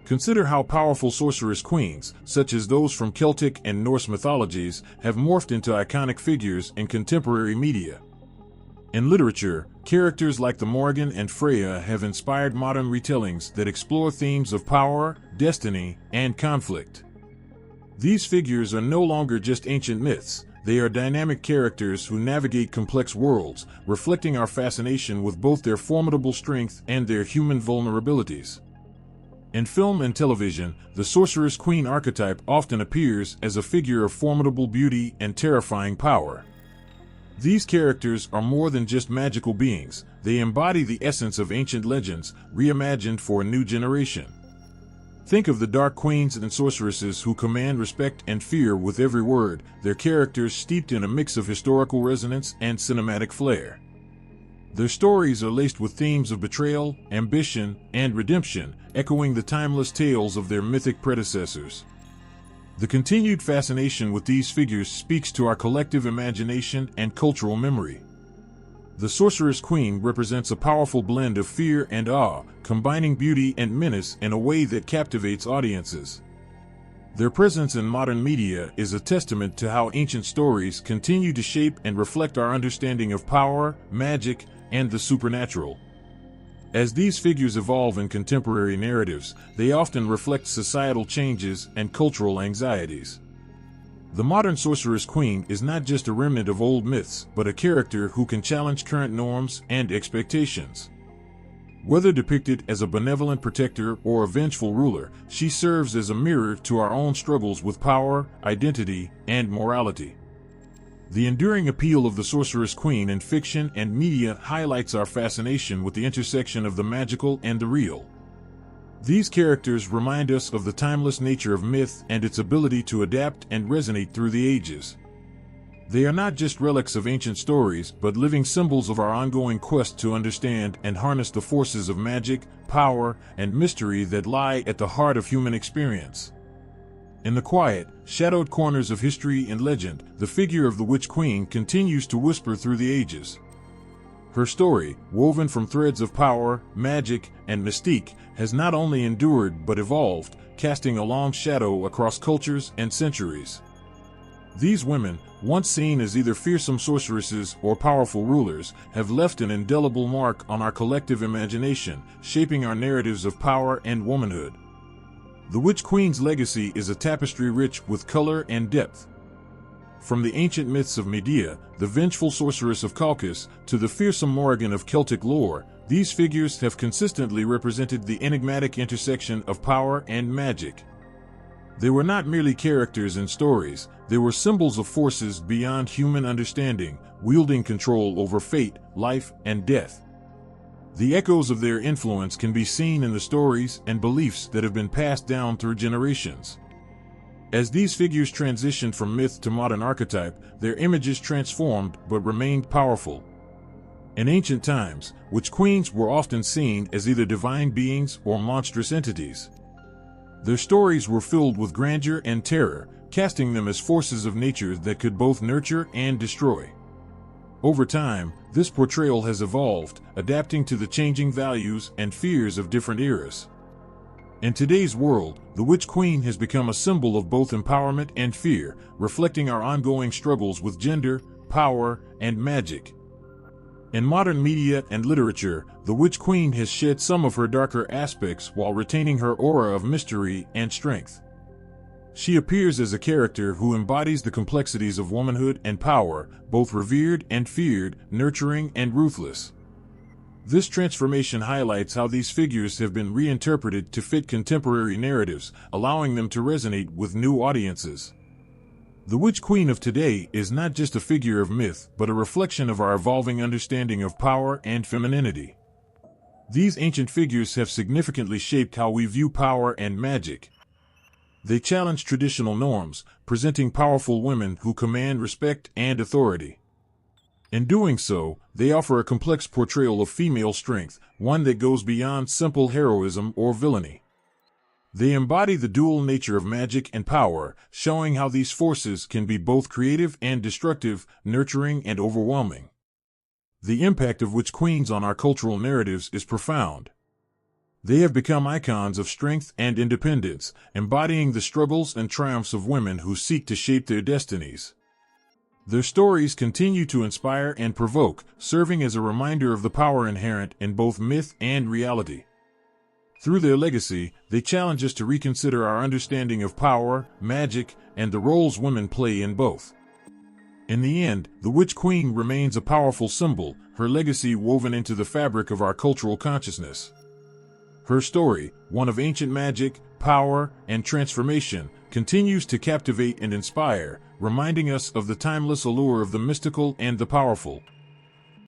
Consider how powerful sorceress queens, such as those from Celtic and Norse mythologies, have morphed into iconic figures in contemporary media. In literature, characters like the Morrigan and Freya have inspired modern retellings that explore themes of power, destiny, and conflict. These figures are no longer just ancient myths. They are dynamic characters who navigate complex worlds, reflecting our fascination with both their formidable strength and their human vulnerabilities. In film and television, the sorceress queen archetype often appears as a figure of formidable beauty and terrifying power. These characters are more than just magical beings. They embody the essence of ancient legends, reimagined for a new generation. Think of the dark queens and sorceresses who command respect and fear with every word, their characters steeped in a mix of historical resonance and cinematic flair. Their stories are laced with themes of betrayal, ambition, and redemption, echoing the timeless tales of their mythic predecessors. The continued fascination with these figures speaks to our collective imagination and cultural memory. The sorceress queen represents a powerful blend of fear and awe, combining beauty and menace in a way that captivates audiences. Their presence in modern media is a testament to how ancient stories continue to shape and reflect our understanding of power, magic, and the supernatural. As these figures evolve in contemporary narratives, they often reflect societal changes and cultural anxieties. The modern sorceress queen is not just a remnant of old myths, but a character who can challenge current norms and expectations. Whether depicted as a benevolent protector or a vengeful ruler, she serves as a mirror to our own struggles with power, identity, and morality. The enduring appeal of the sorceress queen in fiction and media highlights our fascination with the intersection of the magical and the real. These characters remind us of the timeless nature of myth and its ability to adapt and resonate through the ages. They are not just relics of ancient stories, but living symbols of our ongoing quest to understand and harness the forces of magic, power, and mystery that lie at the heart of human experience. In the quiet, shadowed corners of history and legend, the figure of the Witch Queen continues to whisper through the ages. Her story, woven from threads of power, magic, and mystique, has not only endured but evolved, casting a long shadow across cultures and centuries. These women, once seen as either fearsome sorceresses or powerful rulers, have left an indelible mark on our collective imagination, shaping our narratives of power and womanhood. The Witch Queen's legacy is a tapestry rich with color and depth. From the ancient myths of Medea, the vengeful sorceress of Colchis, to the fearsome Morrigan of Celtic lore, these figures have consistently represented the enigmatic intersection of power and magic. They were not merely characters in stories, they were symbols of forces beyond human understanding, wielding control over fate, life, and death. The echoes of their influence can be seen in the stories and beliefs that have been passed down through generations. As these figures transitioned from myth to modern archetype, their images transformed but remained powerful. In ancient times, witch queens were often seen as either divine beings or monstrous entities. Their stories were filled with grandeur and terror, casting them as forces of nature that could both nurture and destroy. Over time, This portrayal has evolved, adapting to the changing values and fears of different eras. In today's world, the Witch Queen has become a symbol of both empowerment and fear, reflecting our ongoing struggles with gender, power, and magic. In modern media and literature, the Witch Queen has shed some of her darker aspects while retaining her aura of mystery and strength. She appears as a character who embodies the complexities of womanhood and power, both revered and feared, nurturing and ruthless. This transformation highlights how these figures have been reinterpreted to fit contemporary narratives, allowing them to resonate with new audiences. The Witch Queen of today is not just a figure of myth, but a reflection of our evolving understanding of power and femininity. These ancient figures have significantly shaped how we view power and magic. They challenge traditional norms, presenting powerful women who command respect and authority. In doing so, they offer a complex portrayal of female strength, one that goes beyond simple heroism or villainy. They embody the dual nature of magic and power, showing how these forces can be both creative and destructive, nurturing and overwhelming. The impact of witch queens on our cultural narratives is profound. They have become icons of strength and independence, embodying the struggles and triumphs of women who seek to shape their destinies. Their stories continue to inspire and provoke, serving as a reminder of the power inherent in both myth and reality. Through their legacy, they challenge us to reconsider our understanding of power, magic, and the roles women play in both. In the end, the Witch Queen remains a powerful symbol, her legacy woven into the fabric of our cultural consciousness. Her story, one of ancient magic, power, and transformation, continues to captivate and inspire, reminding us of the timeless allure of the mystical and the powerful.